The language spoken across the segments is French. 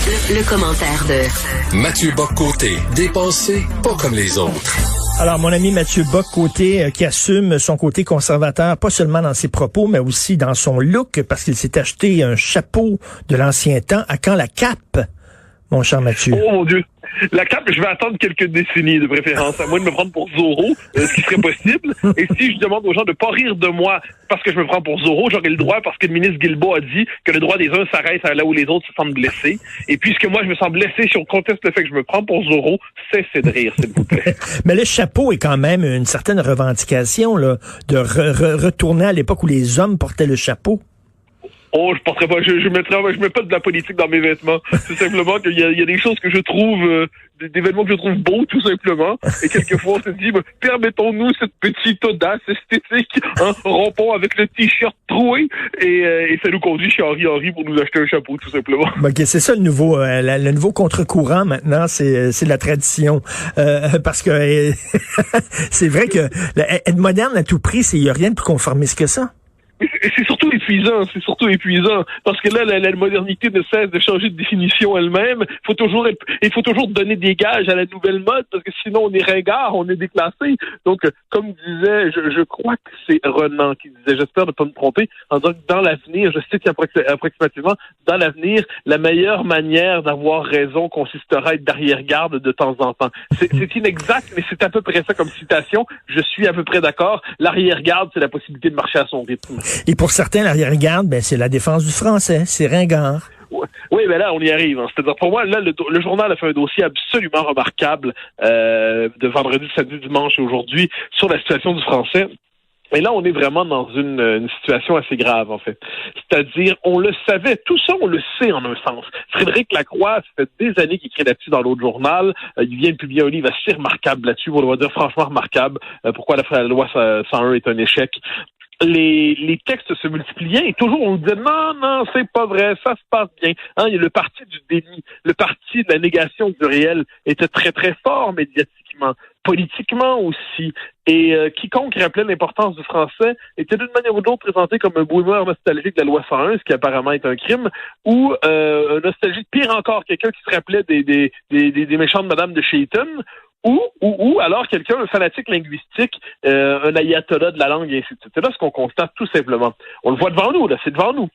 Le commentaire de Mathieu Bock-Côté, dépensé pas comme les autres. Alors, mon ami Mathieu Bock-Côté, qui assume son côté conservateur, pas seulement dans ses propos, mais aussi dans son look, parce qu'il s'est acheté un chapeau de l'ancien temps. À quand la cape, mon cher Mathieu? Oh mon Dieu! La cape, je vais attendre quelques décennies de préférence, à moins de me prendre pour Zorro, ce qui serait possible. Et si je demande aux gens de pas rire de moi parce que je me prends pour Zorro, j'aurai le droit parce que le ministre Guilbeault a dit que le droit des uns s'arrête là où les autres se sentent blessés. Et puisque moi, je me sens blessé si on conteste le fait que je me prends pour Zorro, cessez de rire, s'il vous plaît. Mais le chapeau est quand même une certaine revendication, là, de retourner à l'époque où les hommes portaient le chapeau. Oh, je porterai pas, je mets pas de la politique dans mes vêtements. C'est simplement qu'il y a des choses que je trouve, des vêtements que je trouve beaux, tout simplement. Et quelquefois, on se dit, permettons-nous cette petite audace esthétique, rompons avec le t-shirt troué, et ça nous conduit chez Henri pour nous acheter un chapeau, tout simplement. OK, c'est ça le nouveau contre-courant maintenant, c'est la tradition. Parce que c'est vrai que être moderne à tout prix, il y a rien de plus conformiste que ça. C'est surtout épuisant, parce que là, la modernité ne cesse de changer de définition elle-même. Il faut toujours donner des gages à la nouvelle mode, parce que sinon on est ringard, on est déclassé. Donc, comme disait, je crois que c'est Renan qui disait, j'espère ne pas me tromper, en disant que dans l'avenir, je cite approximativement, dans l'avenir, la meilleure manière d'avoir raison consistera à être d'arrière-garde de temps en temps. C'est inexact, mais c'est à peu près ça comme citation. Je suis à peu près d'accord. L'arrière-garde, c'est la possibilité de marcher à son rythme. Et pour certains, l'arrière-garde, c'est la défense du français, c'est ringard. Oui, mais là, on y arrive. C'est-à-dire, pour moi, là, le journal a fait un dossier absolument remarquable de vendredi, samedi, dimanche et aujourd'hui sur la situation du français. Mais là, on est vraiment dans une situation assez grave, en fait. C'est-à-dire, on le savait, tout ça, on le sait en un sens. Frédéric Lacroix, ça fait des années qu'il écrit là-dessus dans l'autre journal. Il vient de publier un livre assez remarquable là-dessus, on doit dire franchement remarquable, pourquoi la loi 101 est un échec. Les textes se multipliaient et toujours on nous disait non, c'est pas vrai, ça se passe bien. Le parti du déni, le parti de la négation du réel était très très fort médiatiquement, politiquement aussi. Et quiconque rappelait l'importance du français était d'une manière ou d'autre présenté comme un boomer nostalgique de la loi 101, ce qui apparemment est un crime, ou un nostalgique, pire encore, quelqu'un qui se rappelait des méchantes madames de Chéton, ou alors quelqu'un, un fanatique linguistique, un ayatollah de la langue, et ainsi de suite. C'est là ce qu'on constate tout simplement. On le voit devant nous, là, c'est devant nous.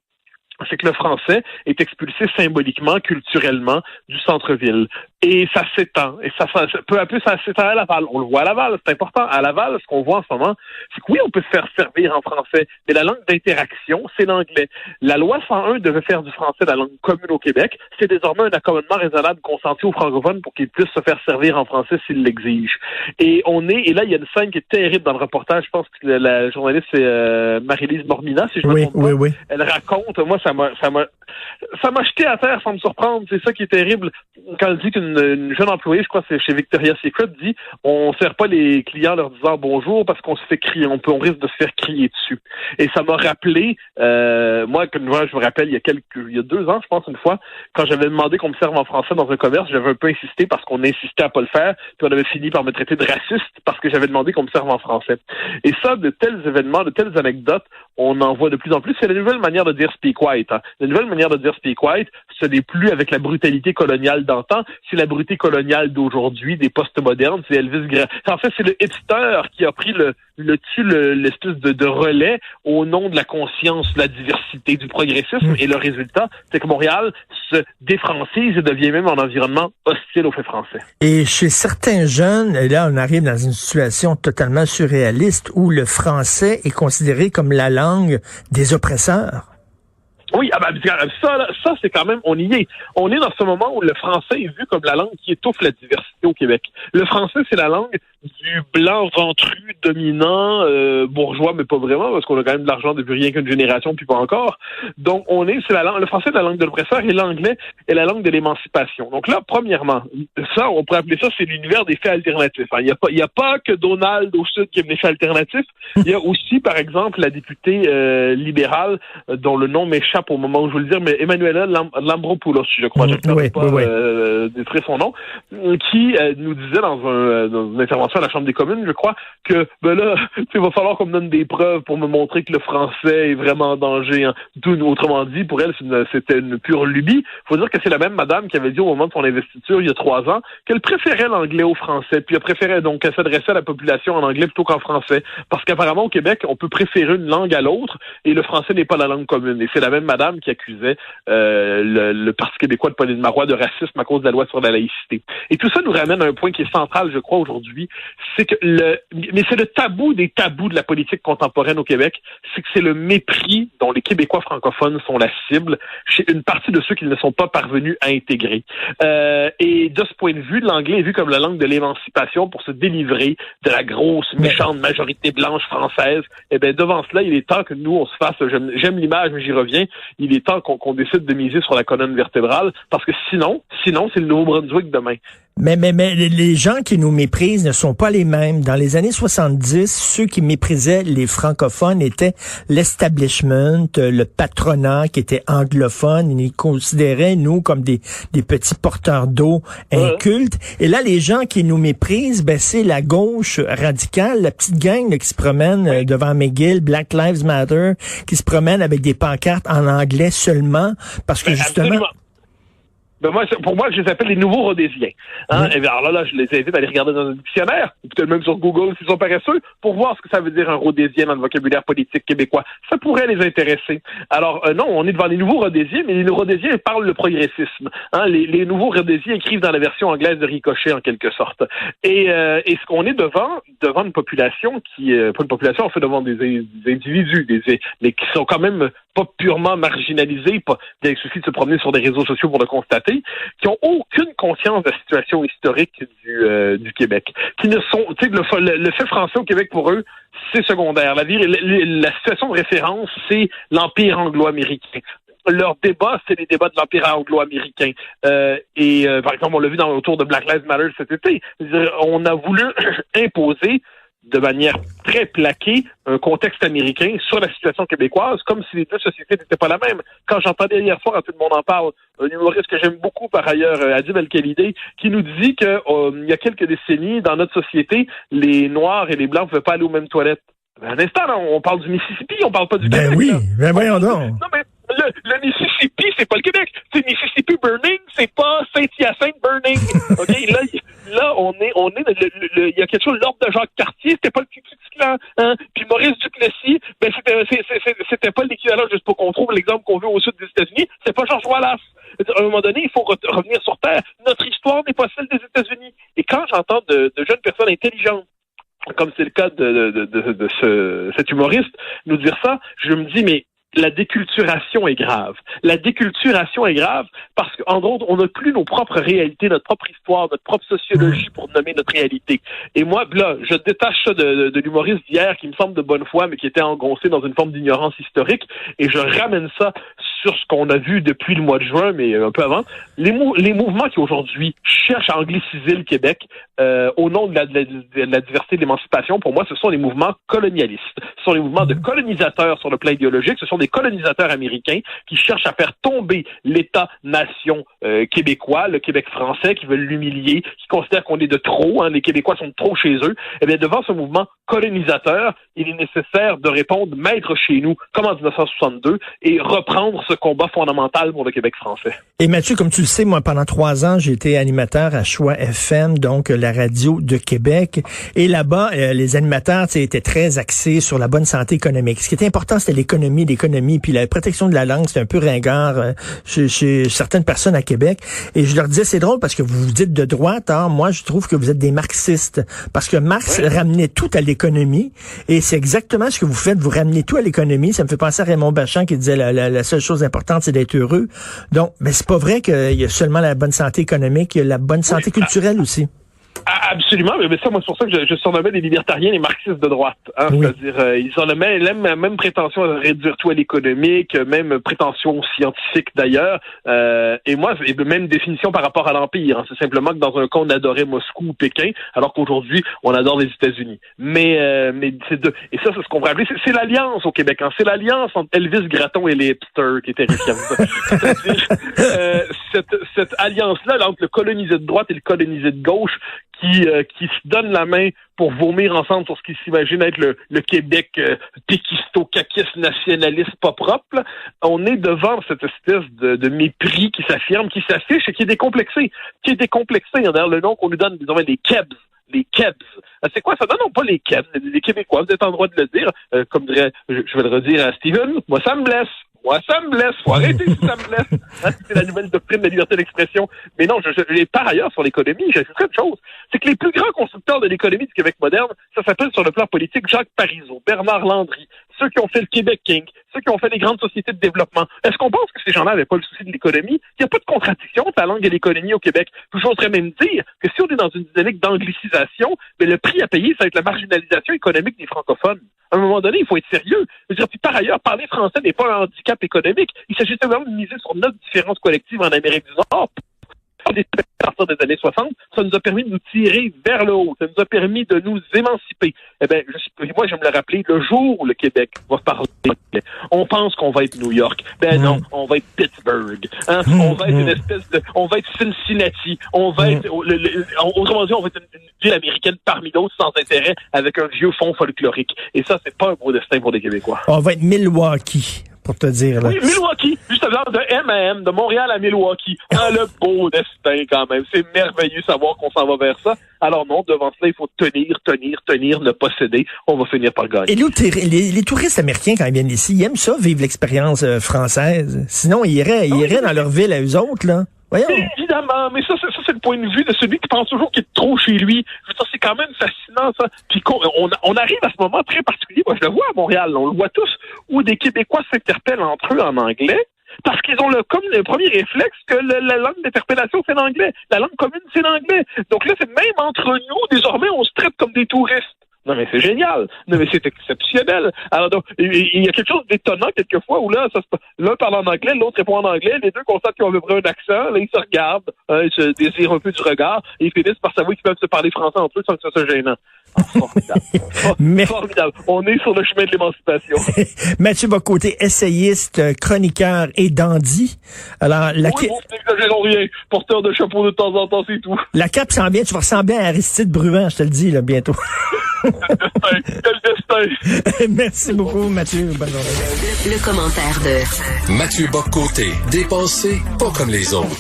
C'est que le français est expulsé symboliquement, culturellement, du centre-ville. Et ça s'étend. Et ça peu à peu, ça s'étend à Laval. On le voit à Laval, c'est important. À Laval, ce qu'on voit en ce moment, c'est que oui, on peut se faire servir en français, mais la langue d'interaction, c'est l'anglais. La loi 101 devait faire du français la langue commune au Québec. C'est désormais un accommodement raisonnable consenti aux francophones pour qu'ils puissent se faire servir en français s'ils l'exigent. Et là, il y a une scène qui est terrible dans le reportage. Je pense que la journaliste, c'est Marie-Lise Mormina, si je me trompe pas. Oui. Elle raconte, moi, ça m'a jeté à terre sans me surprendre. C'est ça qui est terrible. Quand elle dit qu'une jeune employée, je crois que c'est chez Victoria's Secret, dit on sert pas les clients en leur disant bonjour parce qu'on se fait crier, on risque de se faire crier dessus. Et ça m'a rappelé, moi, je me rappelle, il y a 2 ans, je pense, une fois, quand j'avais demandé qu'on me serve en français dans un commerce, j'avais un peu insisté parce qu'on insistait à pas le faire, puis on avait fini par me traiter de raciste parce que j'avais demandé qu'on me serve en français. Et ça, de tels événements, de telles anecdotes, on en voit de plus en plus. C'est la nouvelle manière de dire speak white. La nouvelle manière de dire speak white, ce n'est plus avec la brutalité coloniale d'antan, c'est la brutalité coloniale d'aujourd'hui, des post-modernes, c'est Elvis Grant. En fait, c'est le hipster qui a pris l'espèce de relais au nom de la conscience, de la diversité, du progressisme, et le résultat, c'est que Montréal se défrancise et devient même un environnement hostile aux faits français. Et chez certains jeunes, et là, on arrive dans une situation totalement surréaliste où le français est considéré comme la langue des oppresseurs. Oui, ça c'est quand même, on y est. On est dans ce moment où le français est vu comme la langue qui étouffe la diversité au Québec. Le français, c'est la langue du blanc ventru, dominant, bourgeois, mais pas vraiment, parce qu'on a quand même de l'argent depuis rien qu'une génération, puis pas encore. Donc, le français est la langue de l'oppresseur et l'anglais est la langue de l'émancipation. Donc là, premièrement, ça, on pourrait appeler ça, c'est l'univers des faits alternatifs. Il y a pas que Donald au Sud qui aime les faits alternatifs. Il y a aussi, par exemple, la députée libérale, dont le nom m'échappe m'échappe au moment où je veux le dire, mais Emmanuela Lambropoulos, je crois, je ne peux pas détruire son nom, qui nous disait dans une intervention à la Chambre des communes, je crois, que il va falloir qu'on me donne des preuves pour me montrer que le français est vraiment en danger. Hein. Autrement dit, pour elle, c'était une pure lubie. Il faut dire que c'est la même madame qui avait dit au moment de son investiture, il y a 3 ans, qu'elle préférait l'anglais au français, puis elle préférait donc qu'elle s'adressait à la population en anglais plutôt qu'en français. Parce qu'apparemment, au Québec, on peut préférer une langue à l'autre, et le français n'est pas la langue commune. Et c'est la même madame qui accusait le Parti québécois de Pauline Marois de racisme à cause de la loi sur la laïcité. Et tout ça nous ramène à un point qui est central, je crois, aujourd'hui, c'est que mais c'est le tabou des tabous de la politique contemporaine au Québec, c'est que c'est le mépris dont les Québécois francophones sont la cible chez une partie de ceux qui ne sont pas parvenus à intégrer. Et de ce point de vue, l'anglais est vu comme la langue de l'émancipation pour se délivrer de la grosse, méchante majorité blanche française. Eh bien, devant cela, il est temps que nous, on se fasse, j'aime l'image, mais j'y reviens, il est temps qu'on décide de miser sur la colonne vertébrale, parce que sinon, c'est le Nouveau-Brunswick demain. Mais les gens qui nous méprisent ne sont pas les mêmes. Dans les années 70, ceux qui méprisaient les francophones étaient l'establishment, le patronat qui était anglophone. Ils nous considéraient, nous, comme des petits porteurs d'eau incultes. Et là, les gens qui nous méprisent, c'est la gauche radicale, la petite gang qui se promène devant McGill, Black Lives Matter, qui se promène avec des pancartes en anglais seulement, parce que justement... Absolument. Pour moi, je les appelle les nouveaux rhodésiens. Hein? Et alors là, je les invite à aller regarder dans un dictionnaire, ou peut-être même sur Google s'ils sont paresseux, pour voir ce que ça veut dire un rhodésien dans le vocabulaire politique québécois. Ça pourrait les intéresser. Alors non, on est devant les nouveaux rhodésiens, mais les rhodésiens parlent le progressisme. Hein? Les nouveaux rhodésiens écrivent dans la version anglaise de Ricochet, en quelque sorte. Et ce qu'on est devant une population qui, pas une population, on fait devant des individus, mais qui sont quand même pas purement marginalisés, il suffit de se promener sur des réseaux sociaux pour le constater, qui ont aucune conscience de la situation historique du Québec, qui ne sont, tu sais, le fait français au Québec pour eux, c'est secondaire. La situation de référence, c'est l'Empire anglo-américain. Leur débat, c'est les débats de l'Empire anglo-américain. Par exemple, on l'a vu autour de Black Lives Matter cet été. On a voulu imposer de manière très plaquée un contexte américain sur la situation québécoise, comme si les deux sociétés n'étaient pas la même. Quand j'entendais hier soir, quand tout le monde en parle, un humoriste que j'aime beaucoup par ailleurs, Adib El-Khalidé, qui nous dit que il y a quelques décennies, dans notre société, les Noirs et les Blancs ne pouvaient pas aller aux mêmes toilettes. Un instant, là, on parle du Mississippi, on parle pas du Québec. Oui, là. Voyons donc. Non, mais le Mississippi, c'est pas le Québec. C'est Mississippi Burning, c'est pas Saint-Hyacinthe Burning. OK, là, on est, il y a quelque chose, l'ordre de Jacques Cartier, c'était pas le Ku Klux Klan, hein. Puis Maurice Duplessis, c'était pas l'équivalent, juste pour qu'on trouve l'exemple qu'on veut au sud des États-Unis, c'est pas George Wallace. À un moment donné, il faut revenir sur Terre. Notre histoire n'est pas celle des États-Unis. Et quand j'entends de jeunes personnes intelligentes, comme c'est le cas de cet humoriste, nous dire ça, je me dis, mais la déculturation est grave. La déculturation est grave parce qu'en gros, on n'a plus nos propres réalités, notre propre histoire, notre propre sociologie pour nommer notre réalité. Et moi, là, je détache ça de l'humoriste d'hier qui me semble de bonne foi, mais qui était engoncé dans une forme d'ignorance historique, et je ramène ça sur ce qu'on a vu depuis le mois de juin, mais un peu avant. Les mouvements qui aujourd'hui cherchent à angliciser le Québec au nom de la diversité de l'émancipation, pour moi, ce sont les mouvements colonialistes. Ce sont les mouvements de colonisateurs sur le plan idéologique. Ce sont des colonisateurs américains qui cherchent à faire tomber l'État-nation québécois, le Québec français, qui veulent l'humilier, qui considèrent qu'on est de trop, hein, les Québécois sont de trop chez eux. Eh bien, devant ce mouvement colonisateur, il est nécessaire de répondre maître chez nous, comme en 1962, et reprendre ce combat fondamental pour le Québec français. Et Mathieu, comme tu le sais, moi, pendant 3 ans, j'ai été animateur à Choix FM, donc la radio de Québec. Et là-bas, les animateurs étaient très axés sur la bonne santé économique. Ce qui était important, c'était l'économie, puis la protection de la langue, c'était un peu ringard chez certaines personnes à Québec. Et je leur disais, c'est drôle parce que vous vous dites de droite, hein, moi, je trouve que vous êtes des marxistes. Parce que Marx ramenait tout à l'économie. Et c'est exactement ce que vous faites, vous ramenez tout à l'économie. Ça me fait penser à Raymond Bachand qui disait la seule chose importante, c'est d'être heureux. Donc, mais c'est pas vrai qu'il y a seulement la bonne santé économique, il y a la bonne santé culturelle aussi. Absolument, mais ça, moi, c'est pour ça que je surnommais les libertariens les marxistes de droite. Hein? Oui. C'est-à-dire, ils ont la même prétention à réduire tout à l'économique, même prétention scientifique d'ailleurs, et moi, même définition par rapport à l'Empire. Hein? C'est simplement que dans un cas, on adorait Moscou ou Pékin, alors qu'aujourd'hui, on adore les États-Unis. Mais c'est et ça, c'est ce qu'on pourrait appeler, c'est l'alliance au Québec. Hein? C'est l'alliance entre Elvis Gratton et les hipsters qui est terrifiante. C'est-à-dire, cette alliance-là, là, entre le colonisé de droite et le colonisé de gauche, qui se donnent la main pour vomir ensemble sur ce qu'ils s'imaginent être le Québec péquisto-caquiste nationaliste pas propre. Là. On est devant cette espèce de mépris qui s'affirme, qui s'affiche et qui est décomplexé. D'ailleurs, le nom qu'on lui donne, disons, les Kebs. Les Kebs. C'est quoi ça? Non, pas les Kebs, les Québécois. Vous êtes en droit de le dire. Comme dirait, je vais le redire à Steven, moi ça me blesse. Faut arrêter si ça me blesse. Hein, c'est la nouvelle doctrine de la liberté d'expression. Mais non, par ailleurs, sur l'économie, j'ajouterais une chose. C'est que les plus grands constructeurs de l'économie du Québec moderne, ça s'appelle sur le plan politique Jacques Parizeau, Bernard Landry, ceux qui ont fait le Québec Inc., ceux qui ont fait les grandes sociétés de développement. Est-ce qu'on pense que ces gens-là n'avaient pas le souci de l'économie? Il n'y a pas de contradiction entre la langue et l'économie au Québec. J'oserais même dire que si on est dans une dynamique d'anglicisation, mais le prix à payer, ça va être la marginalisation économique des francophones. À un moment donné, il faut être sérieux. Je veux dire, puis par ailleurs, parler français n'est pas un handicap économique. Il s'agit simplement de miser sur notre différence collective en Amérique du Nord. À partir des années 60, ça nous a permis de nous tirer vers le haut. Ça nous a permis de nous émanciper. Eh bien, moi, j'aime le rappeler, le jour où le Québec va parler, on pense qu'on va être New York. Ben non, on va être Pittsburgh. Hein? On va être on va être Cincinnati. On va être, autrement dit, on va être une ville américaine parmi d'autres sans intérêt avec un vieux fond folklorique. Et ça, c'est pas un beau destin pour les Québécois. On va être Milwaukee. Pour te dire, là. Oui, Milwaukee, juste avant de M&M, de Montréal à Milwaukee. Ah, le beau destin, quand même. C'est merveilleux de savoir qu'on s'en va vers ça. Alors non, devant cela, il faut tenir, ne pas céder. On va finir par gagner. Et les touristes américains, quand ils viennent ici, ils aiment ça, vivre l'expérience française. Sinon, ils iraient dans leur ville à eux autres, là. Voyons. Évidemment, mais ça, c'est le point de vue de celui qui pense toujours qu'il est trop chez lui. Je veux dire, c'est quand même fascinant, ça. Puis on arrive à ce moment très particulier, moi je le vois à Montréal, on le voit tous, où des Québécois s'interpellent entre eux en anglais, parce qu'ils ont comme le premier réflexe que la langue d'interpellation, c'est l'anglais. La langue commune, c'est l'anglais. Donc là, c'est même entre nous, désormais, on se traite comme des touristes. Non, mais c'est génial. Non, mais c'est exceptionnel. Alors, donc, il y a quelque chose d'étonnant, quelquefois, où là, l'un parle en anglais, l'autre répond en anglais, les deux constatent qu'ils ont à peu près un accent, là, ils se regardent, ils se désirent un peu du regard, et ils finissent par savoir qu'ils peuvent se parler français entre eux sans que ça soit gênant. Formidable. Formidable. On est sur le chemin de l'émancipation. Mathieu Bock-Côté, essayiste, chroniqueur et dandy. Alors, n'exagérons rien. Porteur de chapeau de temps en temps, c'est tout. La cape s'en vient, tu vas ressembler à Aristide Bruant, je te le dis, là, bientôt. Quel destin. Merci beaucoup, Mathieu. Bonne journée. Le commentaire de Mathieu Bock-Côté, dépensé pas comme les autres.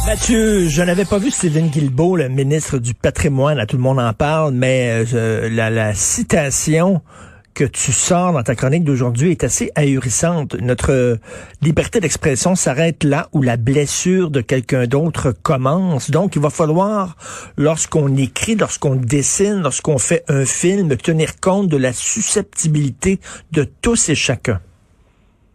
Mathieu, je n'avais pas vu Stephen Guilbeault, le ministre du Patrimoine, là, tout le monde en parle, mais la citation que tu sors dans ta chronique d'aujourd'hui est assez ahurissante. Notre liberté d'expression s'arrête là où la blessure de quelqu'un d'autre commence. Donc, il va falloir, lorsqu'on écrit, lorsqu'on dessine, lorsqu'on fait un film, tenir compte de la susceptibilité de tous et chacun.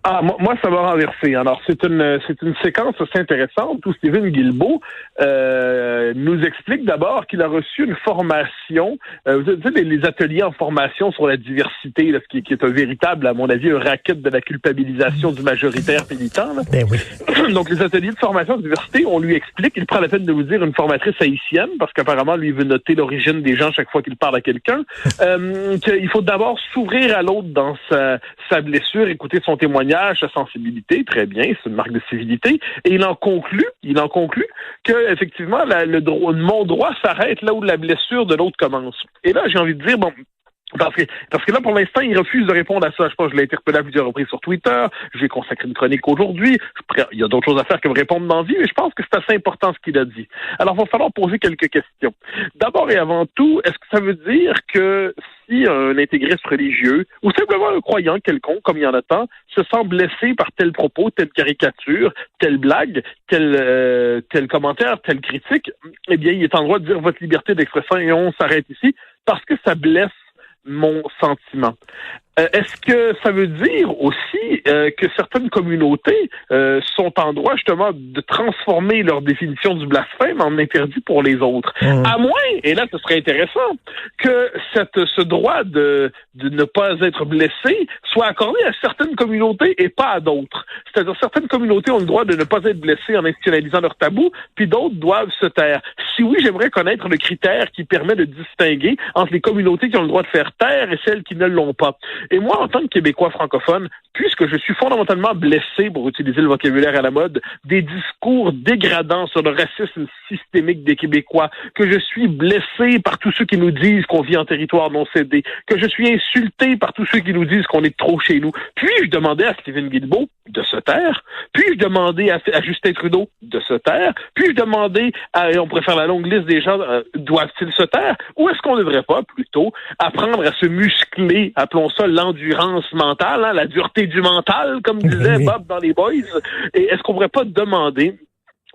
Ah, moi, ça m'a renversé. Alors, c'est une séquence assez intéressante où Stephen Guilbeault nous explique d'abord qu'il a reçu une formation, vous savez, les ateliers en formation sur la diversité, là, qui est un véritable, à mon avis, un racket de la culpabilisation du majoritaire pénitent. Ben oui. Donc, les ateliers de formation de diversité, on lui explique, il prend la peine de vous dire une formatrice haïtienne, parce qu'apparemment, lui, il veut noter l'origine des gens chaque fois qu'il parle à quelqu'un, qu'il faut d'abord s'ouvrir à l'autre dans sa blessure, écouter son témoignage, sa sensibilité, très bien, c'est une marque de civilité, et il en conclut que effectivement mon droit s'arrête là où la blessure de l'autre commence. Et là, j'ai envie de dire, bon, parce que là, pour l'instant, il refuse de répondre à ça. Je pense que je l'ai interpellé à plusieurs reprises sur Twitter. Je lui ai consacré une chronique aujourd'hui. Il y a d'autres choses à faire que me répondre dans la vie, mais je pense que c'est assez important ce qu'il a dit. Alors, il va falloir poser quelques questions. D'abord et avant tout, est-ce que ça veut dire que si un intégriste religieux, ou simplement un croyant quelconque, comme il y en a tant, se sent blessé par tel propos, telle caricature, telle blague, tel commentaire, telle critique, eh bien, il est en droit de dire votre liberté d'expression et on s'arrête ici parce que ça blesse mon sentiment. Est-ce que ça veut dire aussi que certaines communautés sont en droit justement de transformer leur définition du blasphème en interdit pour les autres? À moins, et là ce serait intéressant, que ce droit de ne pas être blessé soit accordé à certaines communautés et pas à d'autres. C'est-à-dire certaines communautés ont le droit de ne pas être blessées en institutionnalisant leur tabou, puis d'autres doivent se taire. Si oui, j'aimerais connaître le critère qui permet de distinguer entre les communautés qui ont le droit de faire taire et celles qui ne l'ont pas. Et moi, en tant que Québécois francophone, puisque je suis fondamentalement blessé, pour utiliser le vocabulaire à la mode, des discours dégradants sur le racisme systémique des Québécois, que je suis blessé par tous ceux qui nous disent qu'on vit en territoire non cédé, que je suis insulté par tous ceux qui nous disent qu'on est trop chez nous, puis-je demander à Stephen Guilbeault de se taire? Puis-je demander à Justin Trudeau de se taire? Puis-je demander on pourrait faire la longue liste des gens, doivent-ils se taire? Ou est-ce qu'on ne devrait pas, plutôt, apprendre à se muscler, appelons ça l'endurance mentale, la dureté du mental, comme disait Bob dans les Boys? Et est-ce qu'on ne pourrait pas demander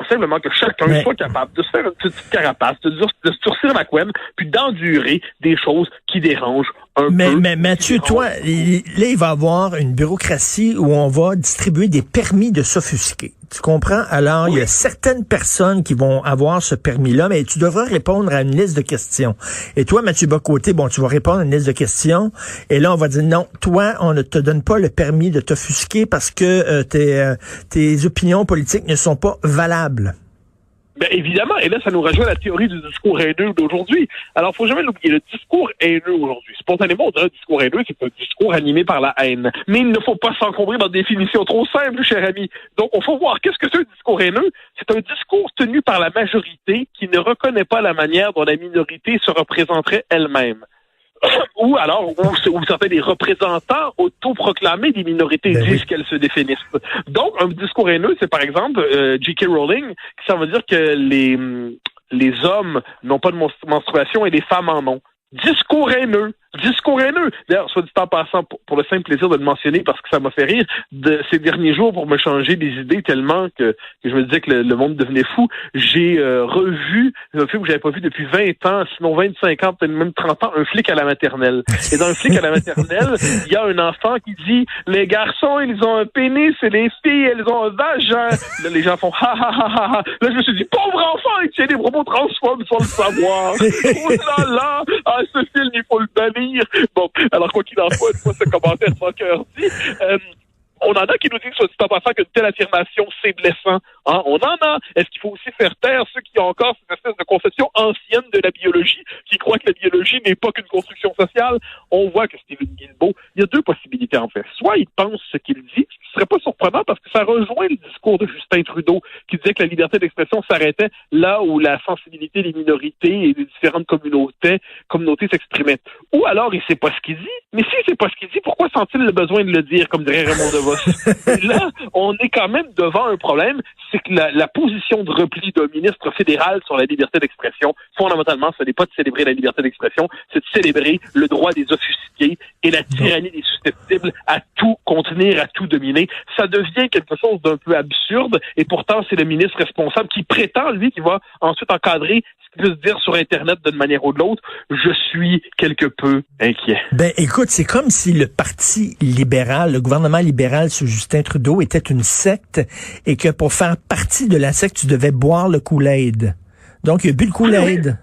simplement que chacun soit capable de se faire une petite carapace, de se durcir la couenne, puis d'endurer des choses qui dérangent un peu. Mais Mathieu, toi, là, il va y avoir une bureaucratie où on va distribuer des permis de s'offusquer. Tu comprends? Alors, il y a certaines personnes qui vont avoir ce permis-là, mais tu devras répondre à une liste de questions. Et toi, Mathieu Bock-Côté, tu vas répondre à une liste de questions, et là, on va dire, non, toi, on ne te donne pas le permis de t'offusquer parce que tes opinions politiques ne sont pas valables. Ben évidemment, et là, ça nous rejoint la théorie du discours haineux d'aujourd'hui. Alors, faut jamais l'oublier, le discours haineux aujourd'hui, spontanément, on dirait un discours haineux, c'est un discours animé par la haine. Mais il ne faut pas s'encombrer dans des définitions trop simples, cher ami. Donc, il faut voir, qu'est-ce que c'est un discours haineux? C'est un discours tenu par la majorité qui ne reconnaît pas la manière dont la minorité se représenterait elle-même. Ou alors, où certains des représentants autoproclamés des minorités disent qu'elles se définissent. Donc, un discours haineux, c'est par exemple J.K. Rowling, ça veut dire que les hommes n'ont pas de menstruation et les femmes en ont. Discours haineux. Discours haineux. D'ailleurs, soit dit en passant, pour le simple plaisir de le mentionner, parce que ça m'a fait rire, ces derniers jours, pour me changer des idées tellement que je me disais que le monde devenait fou, j'ai revu un film que j'avais pas vu depuis 20 ans, sinon 25 ans, peut-être même 30 ans, Un flic à la maternelle. Et dans Un flic à la maternelle, il y a un enfant qui dit « Les garçons, ils ont un pénis et les filles, elles ont un vagin. » Là, les gens font « Ha ha ha ha ha. » Là, je me suis dit « Pauvre enfant, il tient des propos transphobes sans le savoir. » Oh là là! Ah, ce film, il faut le bannir. Bon, alors quoi qu'il en soit, une fois ce commentaire sans cœur dit, on en a qui nous disent, soit dit en passant, qu'une telle affirmation, c'est blessant. Hein? On en a. Est-ce qu'il faut aussi faire taire ceux qui ont encore cette espèce de conception ancienne de la biologie, qui croient que la biologie n'est pas qu'une construction sociale? On voit que Stephen Guilbeault, il y a deux possibilités en fait. Soit il pense ce qu'il dit, ce qui serait pas surprenant parce que ça rejoint le discours de Justin Trudeau, qui disait que la liberté d'expression s'arrêtait là où la sensibilité des minorités et des différentes communautés s'exprimaient. Ou alors il sait pas ce qu'il dit, mais s'il sait pas ce qu'il dit, pourquoi sent-il le besoin de le dire, comme dirait Raymond Devos? Et là, on est quand même devant un problème, c'est que la position de repli d'un ministre fédéral sur la liberté d'expression, fondamentalement, ce n'est pas de célébrer la liberté d'expression, c'est de célébrer le droit des offusqués et la tyrannie des susceptibles à tout contenir, à tout dominer. Ça devient quelque chose d'un peu absurde, et pourtant, c'est le ministre responsable qui prétend, lui, qui va ensuite encadrer ce qu'il peut se dire sur Internet d'une manière ou de l'autre. Je suis quelque peu inquiet. Ben, écoute, c'est comme si le Parti libéral, le gouvernement libéral sous Justin Trudeau était une secte et que pour faire partie de la secte, tu devais boire le Kool-Aid. Donc, il a bu le Kool-Aid.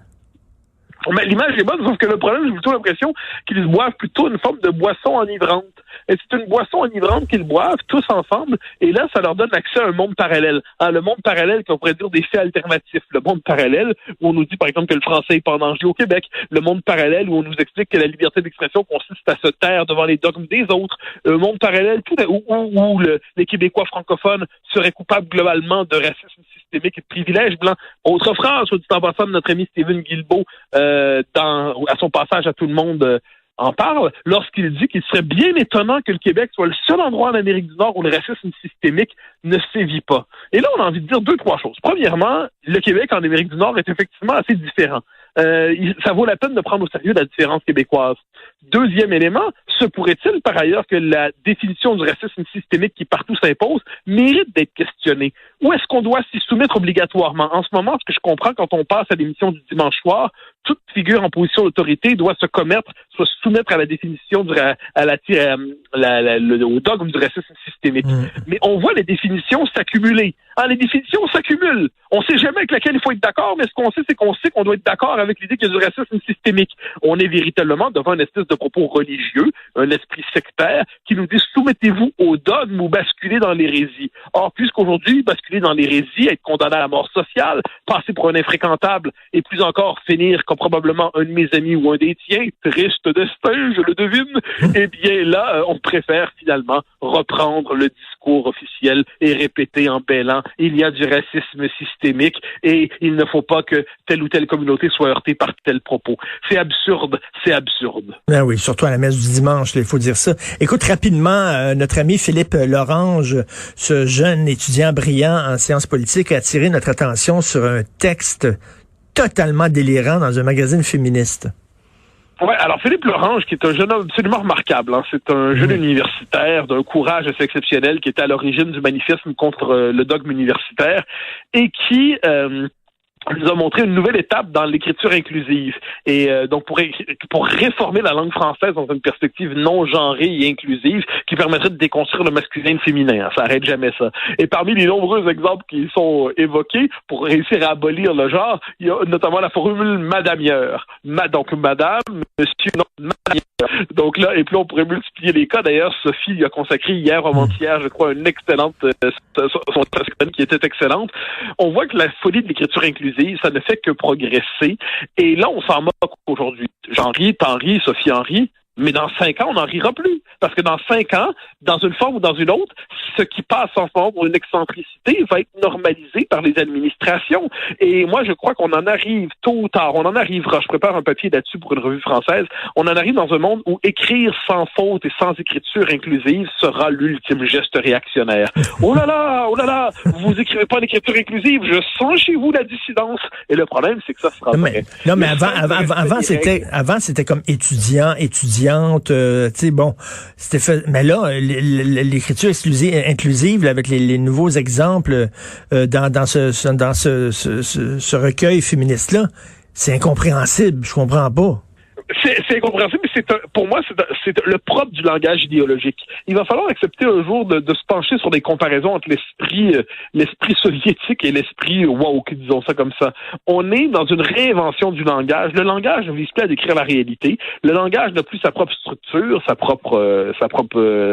Mais l'image est bonne, sauf que le problème, j'ai plutôt l'impression qu'ils boivent plutôt une forme de boisson enivrante. Et c'est une boisson enivrante qu'ils boivent tous ensemble, et là, ça leur donne accès à un monde parallèle. Hein, le monde parallèle qu'on pourrait dire des faits alternatifs. Le monde parallèle où on nous dit, par exemple, que le français est pas en danger au Québec. Le monde parallèle où on nous explique que la liberté d'expression consiste à se taire devant les dogmes des autres. Le monde parallèle où les Québécois francophones seraient coupables globalement de racisme systémique et de privilèges blancs. Autre phrase, soit dit en passant, de notre ami Stephen Guilbeault, à son passage à Tout le monde, en parle lorsqu'il dit qu'il serait bien étonnant que le Québec soit le seul endroit en Amérique du Nord où le racisme systémique ne sévit pas. Et là, on a envie de dire deux, trois choses. Premièrement, le Québec en Amérique du Nord est effectivement assez différent. Ça vaut la peine de prendre au sérieux la différence québécoise. Deuxième élément, se pourrait-il par ailleurs que la définition du racisme systémique qui partout s'impose mérite d'être questionnée? Ou est-ce qu'on doit s'y soumettre obligatoirement? En ce moment, ce que je comprends quand on passe à l'émission du dimanche soir, toute figure en position d'autorité doit se commettre, soit soumettre à la définition au dogme du racisme systémique. Mais on voit les définitions s'accumuler. Les définitions s'accumulent. On sait jamais avec laquelle il faut être d'accord, mais ce qu'on sait, c'est qu'on doit être d'accord avec l'idée qu'il y a du racisme systémique. On est véritablement devant une espèce de propos religieux, un esprit sectaire, qui nous dit soumettez-vous au dogme ou basculez dans l'hérésie. Or, puisqu'aujourd'hui, basculer dans l'hérésie, être condamné à la mort sociale, passer pour un infréquentable, et plus encore finir comme probablement un de mes amis ou un des tiens, triste destin, je le devine, eh bien là, on préfère finalement reprendre le discours officiel et répéter en bêlant il y a du racisme systémique et il ne faut pas que telle ou telle communauté soit heurtée par tel propos. C'est absurde, c'est absurde. Ben oui, surtout à la messe du dimanche, il faut dire ça. Écoute, rapidement, notre ami Philippe Lorange, ce jeune étudiant brillant en sciences politiques, a attiré notre attention sur un texte totalement délirant dans un magazine féministe. Ouais, alors Philippe Lorange, qui est un jeune homme absolument remarquable, c'est un jeune universitaire d'un courage assez exceptionnel qui était à l'origine du manifeste contre le dogme universitaire et qui nous a montré une nouvelle étape dans l'écriture inclusive. Et donc pour réformer la langue française dans une perspective non genrée et inclusive qui permettrait de déconstruire le masculin et le féminin. Ça arrête jamais ça. Et parmi les nombreux exemples qui sont évoqués pour réussir à abolir le genre, il y a notamment la formule madamieur. Donc madame, monsieur, non, madamieur. Donc là, et puis on pourrait multiplier les cas. D'ailleurs, Sophie lui a consacré hier, avant-hier, je crois, une excellente son qui était excellente. On voit que la folie de l'écriture inclusive, ça ne fait que progresser. Et là, on s'en moque aujourd'hui. J'en ris, t'en ris, Sophie en rit. Mais dans 5 ans, on n'en rira plus. Parce que dans 5 ans, dans une forme ou dans une autre, ce qui passe en ce moment pour une excentricité va être normalisé par les administrations. Et moi, je crois qu'on en arrive tôt ou tard. On en arrivera. Je prépare un papier là-dessus pour une revue française. On en arrive dans un monde où écrire sans faute et sans écriture inclusive sera l'ultime geste réactionnaire. Oh là là, vous écrivez pas l'écriture inclusive, je sens chez vous la dissidence. Et le problème, c'est que ça sera vrai. Non, mais avant, c'était comme étudiante, tu sais, bon, c'était fait. Mais là, l'écriture inclusive, là, avec les nouveaux exemples dans ce recueil féministe-là, c'est incompréhensible. Je comprends pas. C'est incompréhensible, mais pour moi, c'est le propre du langage idéologique. Il va falloir accepter un jour de se pencher sur des comparaisons entre l'esprit soviétique et l'esprit woke, disons ça comme ça. On est dans une réinvention du langage. Le langage ne vise plus à décrire la réalité. Le langage n'a plus sa propre structure, sa propre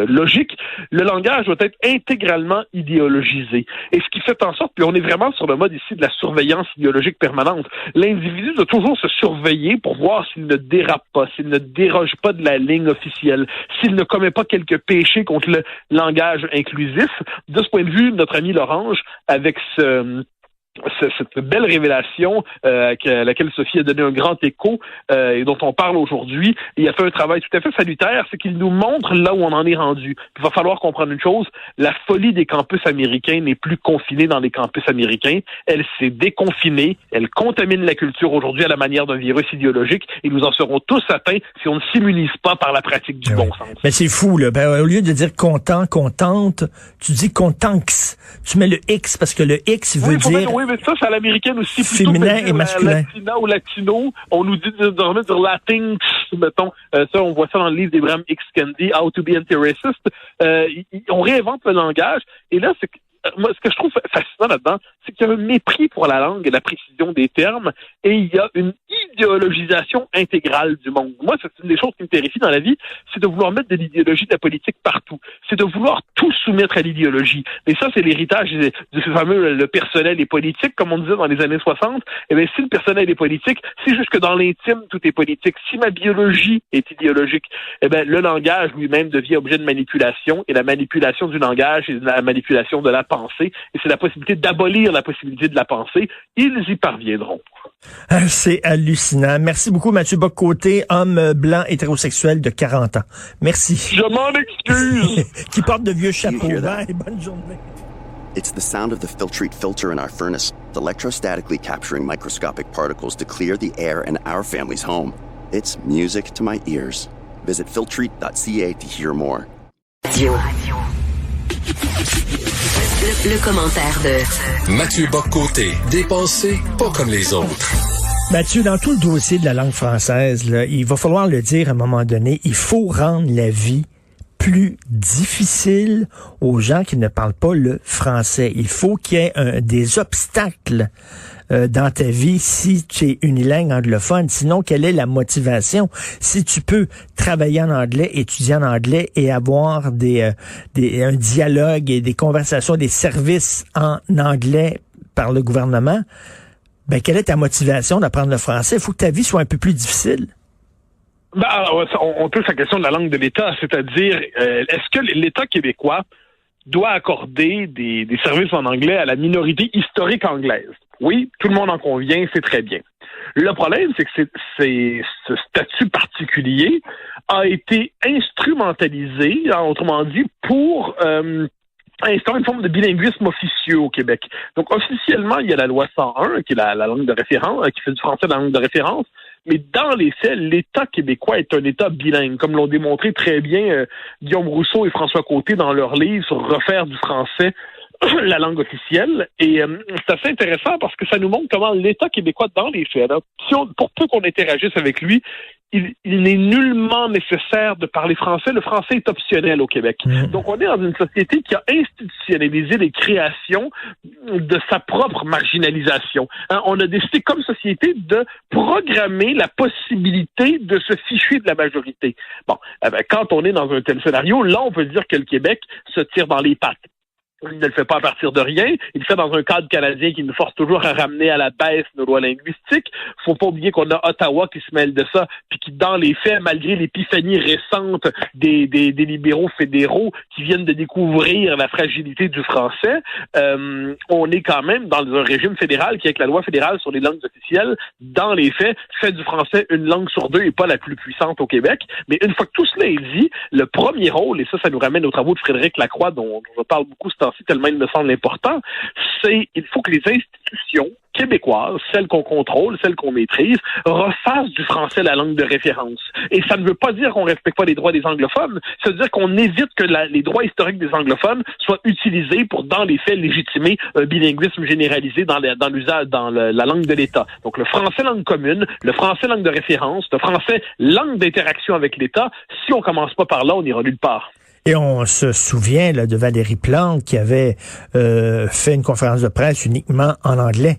logique. Le langage doit être intégralement idéologisé. Et ce qui fait en sorte, puis on est vraiment sur le mode ici de la surveillance idéologique permanente. L'individu doit toujours se surveiller pour voir s'il ne dérape pas, s'il ne déroge pas de la ligne officielle, s'il ne commet pas quelques péchés contre le langage inclusif. De ce point de vue, notre ami Lorange, avec cette belle révélation à laquelle Sophie a donné un grand écho et dont on parle aujourd'hui, il a fait un travail tout à fait salutaire, c'est qu'il nous montre là où on en est rendu. Il va falloir comprendre une chose, la folie des campus américains n'est plus confinée dans les campus américains, elle s'est déconfinée, elle contamine la culture aujourd'hui à la manière d'un virus idéologique et nous en serons tous atteints si on ne s'immunise pas par la pratique du bon sens. Mais c'est fou, là. Au lieu de dire content, contente, tu dis contanx. Tu mets le X parce que le X veut dire... Oui, mais ça, c'est à l'américaine aussi. Féminin et masculin. Latina ou latino, on nous dit désormais dire latinx, mettons. Ça, on voit ça dans le livre d'Abraham X. Kendi, How to be Anti-Racist. On réinvente le langage. Et là, c'est moi, ce que je trouve fascinant là-dedans, c'est qu'il y a un mépris pour la langue et la précision des termes, et il y a une idéologisation intégrale du monde. Moi, c'est une des choses qui me terrifie dans la vie, c'est de vouloir mettre de l'idéologie de la politique partout. C'est de vouloir tout soumettre à l'idéologie. Et ça, c'est l'héritage du fameux le personnel et politique, comme on disait dans les années 60. Eh bien, si le personnel est politique, c'est juste que dans l'intime, tout est politique. Si ma biologie est idéologique, eh bien, le langage lui-même devient objet de manipulation, et la manipulation du langage est la manipulation de la pensée, et c'est la possibilité d'abolir la possibilité de la pensée. Ils y parviendront. C'est hallucinant. Merci beaucoup, Mathieu Bock-Côté, homme blanc hétérosexuel de 40 ans. Merci. Je m'en excuse. Qui porte de vieux chapeaux. Bye, bonne journée. It's the sound of the Filtrete filter in our furnace, electrostatically capturing microscopic particles to clear the air in our family's home. It's music to my ears. Visit Filtrete.ca to hear more. Le commentaire de Mathieu Bock-Côté, dépensé pas comme les autres. Mathieu, dans tout le dossier de la langue française, là, il va falloir le dire à un moment donné, il faut rendre la vie plus difficile aux gens qui ne parlent pas le français. Il faut qu'il y ait des obstacles dans ta vie si tu es unilingue anglophone. Sinon, quelle est la motivation? Si tu peux travailler en anglais, étudier en anglais et avoir un dialogue et des conversations, des services en anglais par le gouvernement, ben, quelle est ta motivation d'apprendre le français? Il faut que ta vie soit un peu plus difficile. Ben, on touche la question de la langue de l'État, c'est-à-dire, est-ce que l'État québécois doit accorder des services en anglais à la minorité historique anglaise? Oui, tout le monde en convient, c'est très bien. Le problème, c'est que ce statut particulier a été instrumentalisé, autrement dit, pour instaurer une forme de bilinguisme officieux au Québec. Donc, officiellement, il y a la loi 101, qui est la langue de référence, qui fait du français la langue de référence, mais dans les faits, l'État québécois est un État bilingue, comme l'ont démontré très bien Guillaume Rousseau et François Côté dans leur livre sur refaire du français la langue officielle. Et c'est assez intéressant parce que ça nous montre comment l'État québécois, dans les faits, là, pour peu qu'on interagisse avec lui, il n'est nullement nécessaire de parler français. Le français est optionnel au Québec. Donc, on est dans une société qui a institutionnalisé les créations de sa propre marginalisation. On a décidé, comme société, de programmer la possibilité de se ficher de la majorité. Bon, quand on est dans un tel scénario, là, on peut dire que le Québec se tire dans les pattes. Il ne le fait pas à partir de rien. Il le fait dans un cadre canadien qui nous force toujours à ramener à la baisse nos lois linguistiques. Faut pas oublier qu'on a Ottawa qui se mêle de ça, puis qui, dans les faits, malgré l'épiphanie récente des libéraux fédéraux qui viennent de découvrir la fragilité du français, on est quand même dans un régime fédéral qui, avec la loi fédérale sur les langues officielles, dans les faits, fait du français une langue sur deux et pas la plus puissante au Québec. Mais une fois que tout cela est dit, le premier rôle, et ça nous ramène aux travaux de Frédéric Lacroix, dont je parle beaucoup ce temps-ci, tellement il me semble important, c'est il faut que les institutions québécoises, celles qu'on contrôle, celles qu'on maîtrise, refassent du français la langue de référence. Et ça ne veut pas dire qu'on respecte pas les droits des anglophones, ça veut dire qu'on évite que les droits historiques des anglophones soient utilisés pour, dans les faits, légitimer un bilinguisme généralisé dans l'usage, dans la langue de l'État. Donc le français langue commune, le français langue de référence, le français langue d'interaction avec l'État, si on commence pas par là, on n'ira nulle part. Et on se souvient là, de Valérie Plante qui avait fait une conférence de presse uniquement en anglais.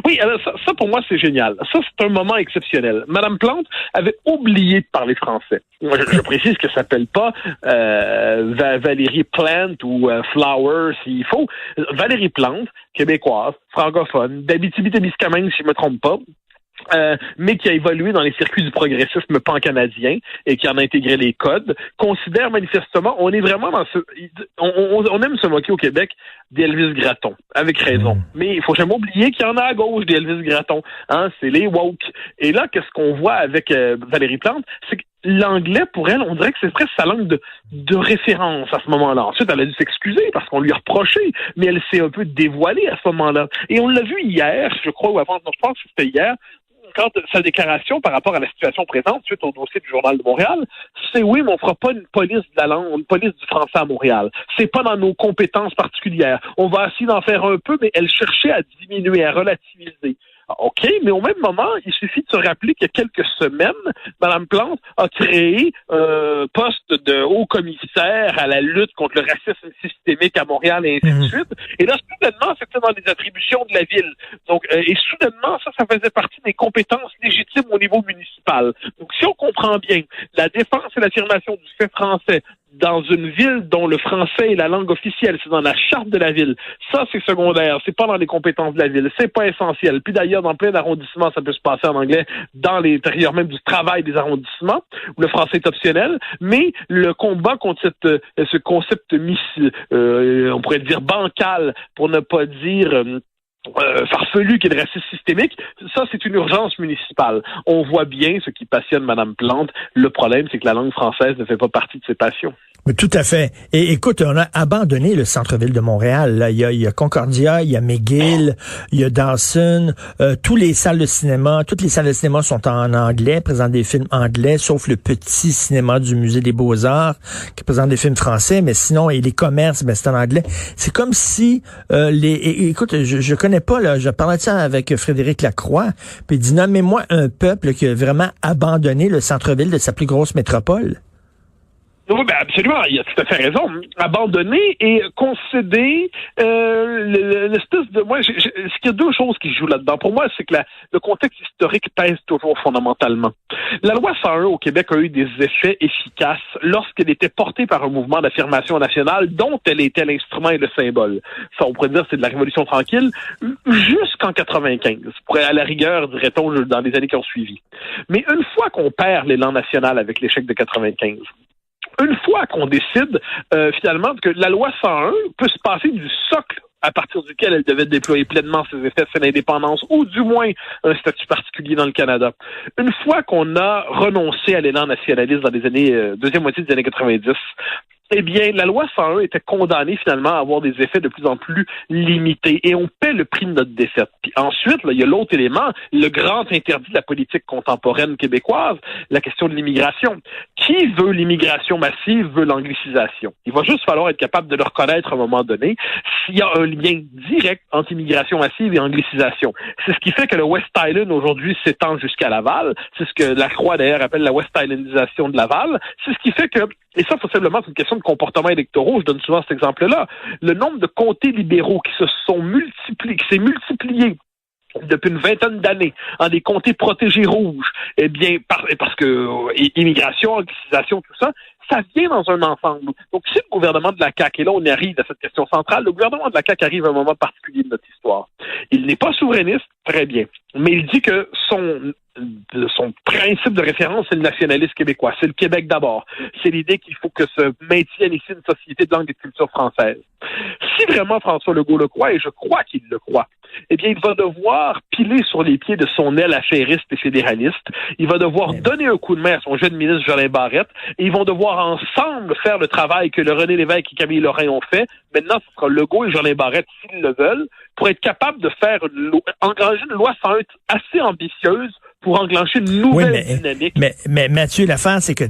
Oui, alors ça pour moi, c'est génial. Ça, c'est un moment exceptionnel. Madame Plante avait oublié de parler français. Je précise que ça s'appelle pas Valérie Plante ou Flower, s'il faut. Valérie Plante, québécoise, francophone, d'Abitibi-Témiscamingue, si je me trompe pas. Mais qui a évolué dans les circuits du progressisme pan-canadien et qui en a intégré les codes, considère manifestement, on est vraiment dans on aime se moquer au Québec d'Elvis Gratton, avec raison. Mais il faut jamais oublier qu'il y en a à gauche d'Elvis Gratton. C'est les woke. Et là, qu'est-ce qu'on voit avec Valérie Plante? C'est que l'anglais, pour elle, on dirait que c'est presque sa langue de référence à ce moment-là. Ensuite, elle a dû s'excuser parce qu'on lui a reproché, mais elle s'est un peu dévoilée à ce moment-là. Et on l'a vu hier, je crois, ou avant, non, je pense que c'était hier, quand sa déclaration par rapport à la situation présente suite au dossier du Journal de Montréal, c'est oui, mais on fera pas une police de la langue, une police du français à Montréal. C'est pas dans nos compétences particulières. On va essayer d'en faire un peu, mais elle cherchait à diminuer, à relativiser. OK, mais au même moment, il suffit de se rappeler qu'il y a quelques semaines, Mme Plante a créé un poste de haut commissaire à la lutte contre le racisme systémique à Montréal et ainsi de suite. Et là, soudainement, c'était dans les attributions de la ville. Donc, et soudainement, ça faisait partie des compétences légitimes au niveau municipal. Donc, si on comprend bien la défense et l'affirmation du fait français dans une ville dont le français est la langue officielle, c'est dans la charte de la ville. Ça, c'est secondaire. C'est pas dans les compétences de la ville. C'est pas essentiel. Puis d'ailleurs, dans plein d'arrondissements, ça peut se passer en anglais dans l'intérieur même du travail des arrondissements, où le français est optionnel. Mais le combat contre ce concept on pourrait dire bancal, pour ne pas dire farfelu qui est le racisme systémique, ça c'est une urgence municipale. On voit bien ce qui passionne Mme Plante. Le problème, c'est que la langue française ne fait pas partie de ses passions. Oui, tout à fait. Et écoute, on a abandonné le centre-ville de Montréal. Là. Il y a Concordia, il y a McGill, il y a Dawson. Toutes les salles de cinéma sont en anglais, présentent des films anglais, sauf le petit cinéma du Musée des Beaux-Arts qui présente des films français, mais sinon, et les commerces, c'est en anglais. C'est comme si écoute, je connais pas, là, je parlais de ça avec Frédéric Lacroix, puis il dit, nommez-moi un peuple qui a vraiment abandonné le centre-ville de sa plus grosse métropole. Oui, ben absolument, il a tout à fait raison. Abandonner et concéder l'espèce de... Moi, qu'il y a deux choses qui jouent là-dedans. Pour moi, c'est que le contexte historique pèse toujours fondamentalement. La loi 101 au Québec a eu des effets efficaces lorsqu'elle était portée par un mouvement d'affirmation nationale dont elle était l'instrument et le symbole. Ça, on pourrait dire, c'est de la Révolution tranquille jusqu'en 95. À la rigueur, dirait-on, dans les années qui ont suivi. Mais une fois qu'on perd l'élan national avec l'échec de 95, une fois qu'on décide finalement que la loi 101 peut se passer du socle à partir duquel elle devait déployer pleinement ses effets de l'indépendance, ou du moins un statut particulier dans le Canada. Une fois qu'on a renoncé à l'élan nationaliste dans les années deuxième moitié des années 90, eh bien, la loi 101 était condamnée finalement à avoir des effets de plus en plus limités et on paie le prix de notre défaite. Puis ensuite, là, il y a l'autre élément, le grand interdit de la politique contemporaine québécoise, la question de l'immigration. Qui veut l'immigration massive veut l'anglicisation. Il va juste falloir être capable de le reconnaître à un moment donné s'il y a un lien direct entre immigration massive et anglicisation. C'est ce qui fait que le West Island aujourd'hui s'étend jusqu'à Laval. C'est ce que Lacroix d'ailleurs appelle la West Islandisation de Laval. C'est ce qui fait que, et ça possiblement c'est une question de comportements électoraux, je donne souvent cet exemple-là, le nombre de comtés libéraux qui s'est multiplié depuis une vingtaine d'années en des comtés protégés rouges, eh bien, parce que immigration, anglicisation, tout ça, ça vient dans un ensemble. Donc, si le gouvernement de la CAQ, et là on arrive à cette question centrale, le gouvernement de la CAQ arrive à un moment particulier de notre histoire. Il n'est pas souverainiste, très bien, mais il dit que son principe de référence, c'est le nationalisme québécois. C'est le Québec d'abord. C'est l'idée qu'il faut que se maintienne ici une société de langue et de culture française. Si vraiment François Legault le croit, et je crois qu'il le croit, eh bien, il va devoir piler sur les pieds de son aile affairiste et fédéraliste. Il va devoir donner un coup de main à son jeune ministre Jolin Barrette et ils vont devoir ensemble faire le travail que le René Lévesque et Camille Lorrain ont fait. Maintenant, ce sera Legault et Jolin Barrette, s'ils le veulent, pour être capable de faire engranger une loi 101 assez ambitieuse pour enclencher une nouvelle dynamique. Mais Mathieu, l'affaire, c'est que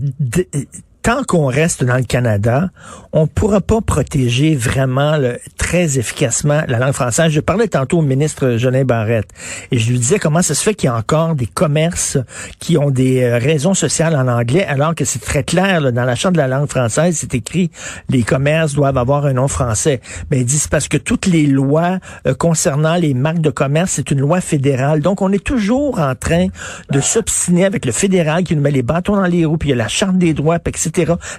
tant qu'on reste dans le Canada, on pourra pas protéger vraiment très efficacement la langue française. Je parlais tantôt au ministre Jolin Barrette et je lui disais comment ça se fait qu'il y a encore des commerces qui ont des raisons sociales en anglais alors que c'est très clair là, dans la charte de la langue française, c'est écrit les commerces doivent avoir un nom français. Mais il dit c'est parce que toutes les lois concernant les marques de commerce, c'est une loi fédérale. Donc on est toujours en train de s'obstiner avec le fédéral qui nous met les bâtons dans les roues, puis il y a la charte des droits, etc.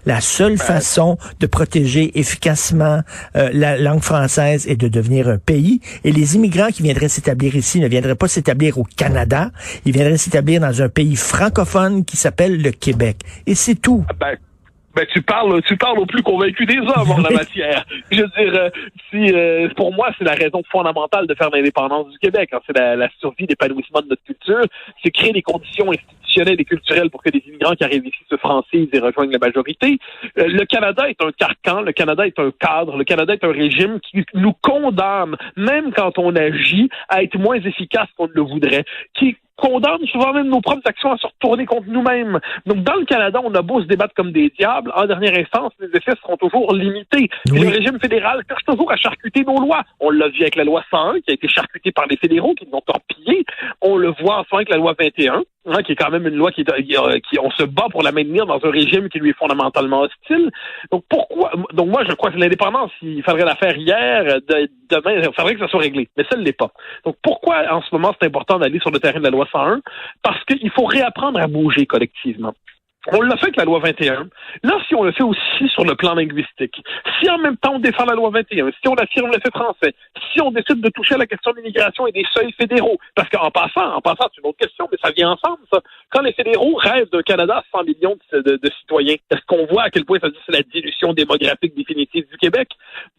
La seule façon de protéger efficacement la langue française est de devenir un pays. Et les immigrants qui viendraient s'établir ici ne viendraient pas s'établir au Canada. Ils viendraient s'établir dans un pays francophone qui s'appelle le Québec. Et c'est tout. Ben tu parles au plus convaincu des hommes en la matière. Je veux dire, pour moi, c'est la raison fondamentale de faire l'indépendance du Québec. Hein. C'est la survie, l'épanouissement de notre culture. C'est créer des conditions institutionnelles et culturelles pour que des immigrants qui arrivent ici se francisent et rejoignent la majorité. Le Canada est un carcan, le Canada est un cadre, le Canada est un régime qui nous condamne, même quand on agit, à être moins efficace qu'on ne le voudrait, qui condamne souvent même nos propres actions à se retourner contre nous-mêmes. Donc, dans le Canada, on a beau se débattre comme des diables, en dernière instance, les effets seront toujours limités. Oui. Et le régime fédéral cherche toujours à charcuter nos lois. On l'a vu avec la loi 101, qui a été charcutée par les fédéraux, qui nous ont torpillés. On le voit en ce moment avec la loi 21, qui est quand même une loi qui on se bat pour la maintenir dans un régime qui lui est fondamentalement hostile. Donc, moi, je crois que l'indépendance, il faudrait la faire hier, demain, il faudrait que ça soit réglé. Mais ça ne l'est pas. Donc, pourquoi, en ce moment, c'est important d'aller sur le terrain de la loi 101? Parce qu'il faut réapprendre à bouger collectivement. On l'a fait avec la loi 21. Là, si on le fait aussi sur le plan linguistique, si en même temps on défend la loi 21, si on affirme le fait français, si on décide de toucher à la question de l'immigration et des seuils fédéraux, parce qu'en passant, c'est une autre question, mais ça vient ensemble, ça. Quand les fédéraux rêvent d'un Canada à 100 millions de citoyens, est-ce qu'on voit à quel point ça dit c'est la dilution démographique définitive du Québec?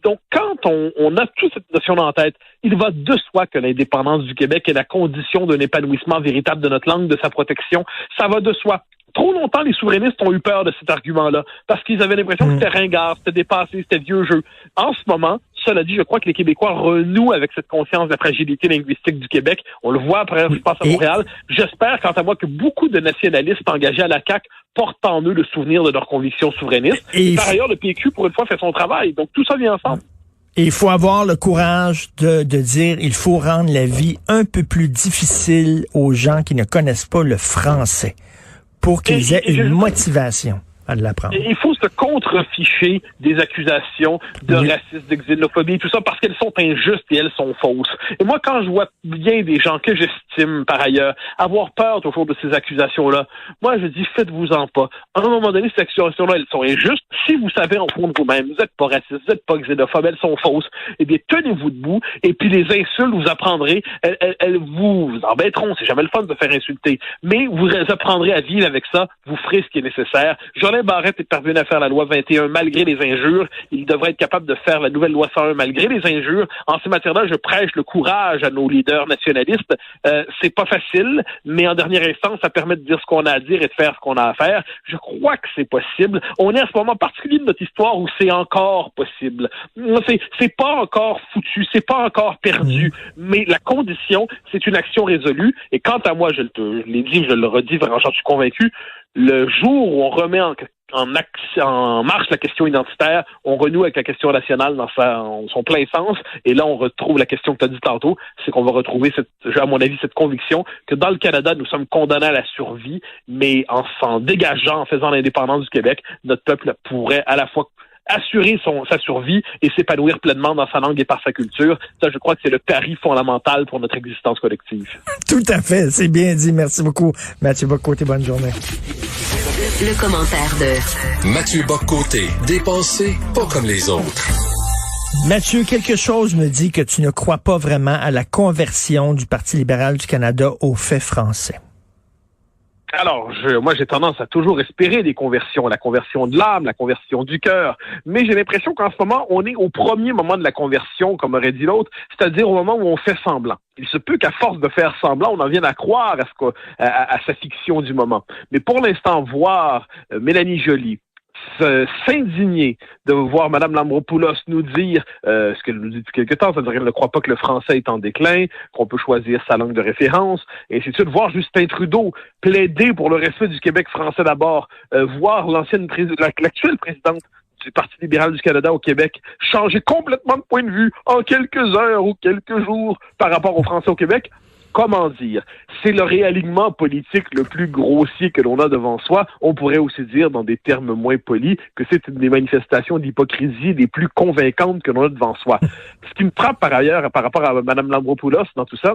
Donc, quand on a toute cette notion en tête, il va de soi que l'indépendance du Québec est la condition d'un épanouissement véritable de notre langue, de sa protection. Ça va de soi. trop longtemps, les souverainistes ont eu peur de cet argument-là, parce qu'ils avaient l'impression que c'était ringard, c'était dépassé, c'était vieux jeu. En ce moment, cela dit, je crois que les Québécois renouent avec cette conscience de la fragilité linguistique du Québec. On le voit après ce qui se passe à Montréal. J'espère, quant à moi, que beaucoup de nationalistes engagés à la CAQ portent en eux le souvenir de leurs convictions souverainistes. Et par ailleurs, le PQ, pour une fois, fait son travail. Donc, tout ça vient ensemble. Et il faut avoir le courage de dire il faut rendre la vie un peu plus difficile aux gens qui ne connaissent pas le français pour qu'ils aient une motivation à l'apprendre. Il faut se contreficher des accusations de racisme, de xénophobie, tout ça, parce qu'elles sont injustes et elles sont fausses. Et moi, quand je vois bien des gens que j'estime, par ailleurs, avoir peur autour de ces accusations-là, moi, je dis, faites-vous-en pas. À un moment donné, ces accusations-là, elles sont injustes. Si vous savez en fond de vous-même, vous n'êtes pas raciste, vous n'êtes pas xénophobe, elles sont fausses, eh bien, tenez-vous debout, et puis les insultes, vous apprendrez, elles vous embêteront, c'est jamais le fun de faire insulter, mais vous apprendrez à vivre avec ça, vous ferez ce qui est nécessaire. Jolin Barrette est parvenu à faire la loi 21 malgré les injures. Il devrait être capable de faire la nouvelle loi 101 malgré les injures. En ces matières-là, je prêche le courage à nos leaders nationalistes. C'est pas facile, mais en dernière instance, ça permet de dire ce qu'on a à dire et de faire ce qu'on a à faire. Je crois que c'est possible. On est à ce moment particulier de notre histoire où c'est encore possible. C'est pas encore foutu, c'est pas encore perdu, mais la condition, c'est une action résolue. Et quant à moi, je l'ai dit, je le redis, vraiment, j'en suis convaincu, le jour où on remet en marche la question identitaire, on renoue avec la question nationale dans son plein sens, et là on retrouve la question que tu as dit tantôt, c'est qu'on va retrouver, à mon avis, cette conviction que dans le Canada, nous sommes condamnés à la survie, mais en s'en dégageant, en faisant l'indépendance du Québec, notre peuple pourrait à la fois assurer sa survie et s'épanouir pleinement dans sa langue et par sa culture. Ça, je crois que c'est le pari fondamental pour notre existence collective. Tout à fait, c'est bien dit. Merci beaucoup, Mathieu Bock-Côté. Bonne journée. Le commentaire de Mathieu Bock-Côté, dépensé pas comme les autres. Mathieu, quelque chose me dit que tu ne crois pas vraiment à la conversion du Parti libéral du Canada au fait français. Alors, moi, j'ai tendance à toujours espérer des conversions, la conversion de l'âme, la conversion du cœur, mais j'ai l'impression qu'en ce moment, on est au premier moment de la conversion, comme aurait dit l'autre, c'est-à-dire au moment où on fait semblant. Il se peut qu'à force de faire semblant, on en vienne à croire à sa fiction du moment. Mais pour l'instant, voir Mélanie Joly s'indigner de voir Mme Lambropoulos nous dire ce qu'elle nous dit depuis quelque temps, c'est-à-dire qu'elle ne croit pas que le français est en déclin, qu'on peut choisir sa langue de référence, et c'est sûr de voir Justin Trudeau plaider pour le respect du Québec français d'abord, voir l'actuelle présidente du Parti libéral du Canada au Québec changer complètement de point de vue en quelques heures ou quelques jours par rapport aux Français au Québec. Comment dire? C'est le réalignement politique le plus grossier que l'on a devant soi. On pourrait aussi dire, dans des termes moins polis, que c'est une des manifestations d'hypocrisie les plus convaincantes que l'on a devant soi. Ce qui me frappe par ailleurs, par rapport à Mme Lambropoulos dans tout ça,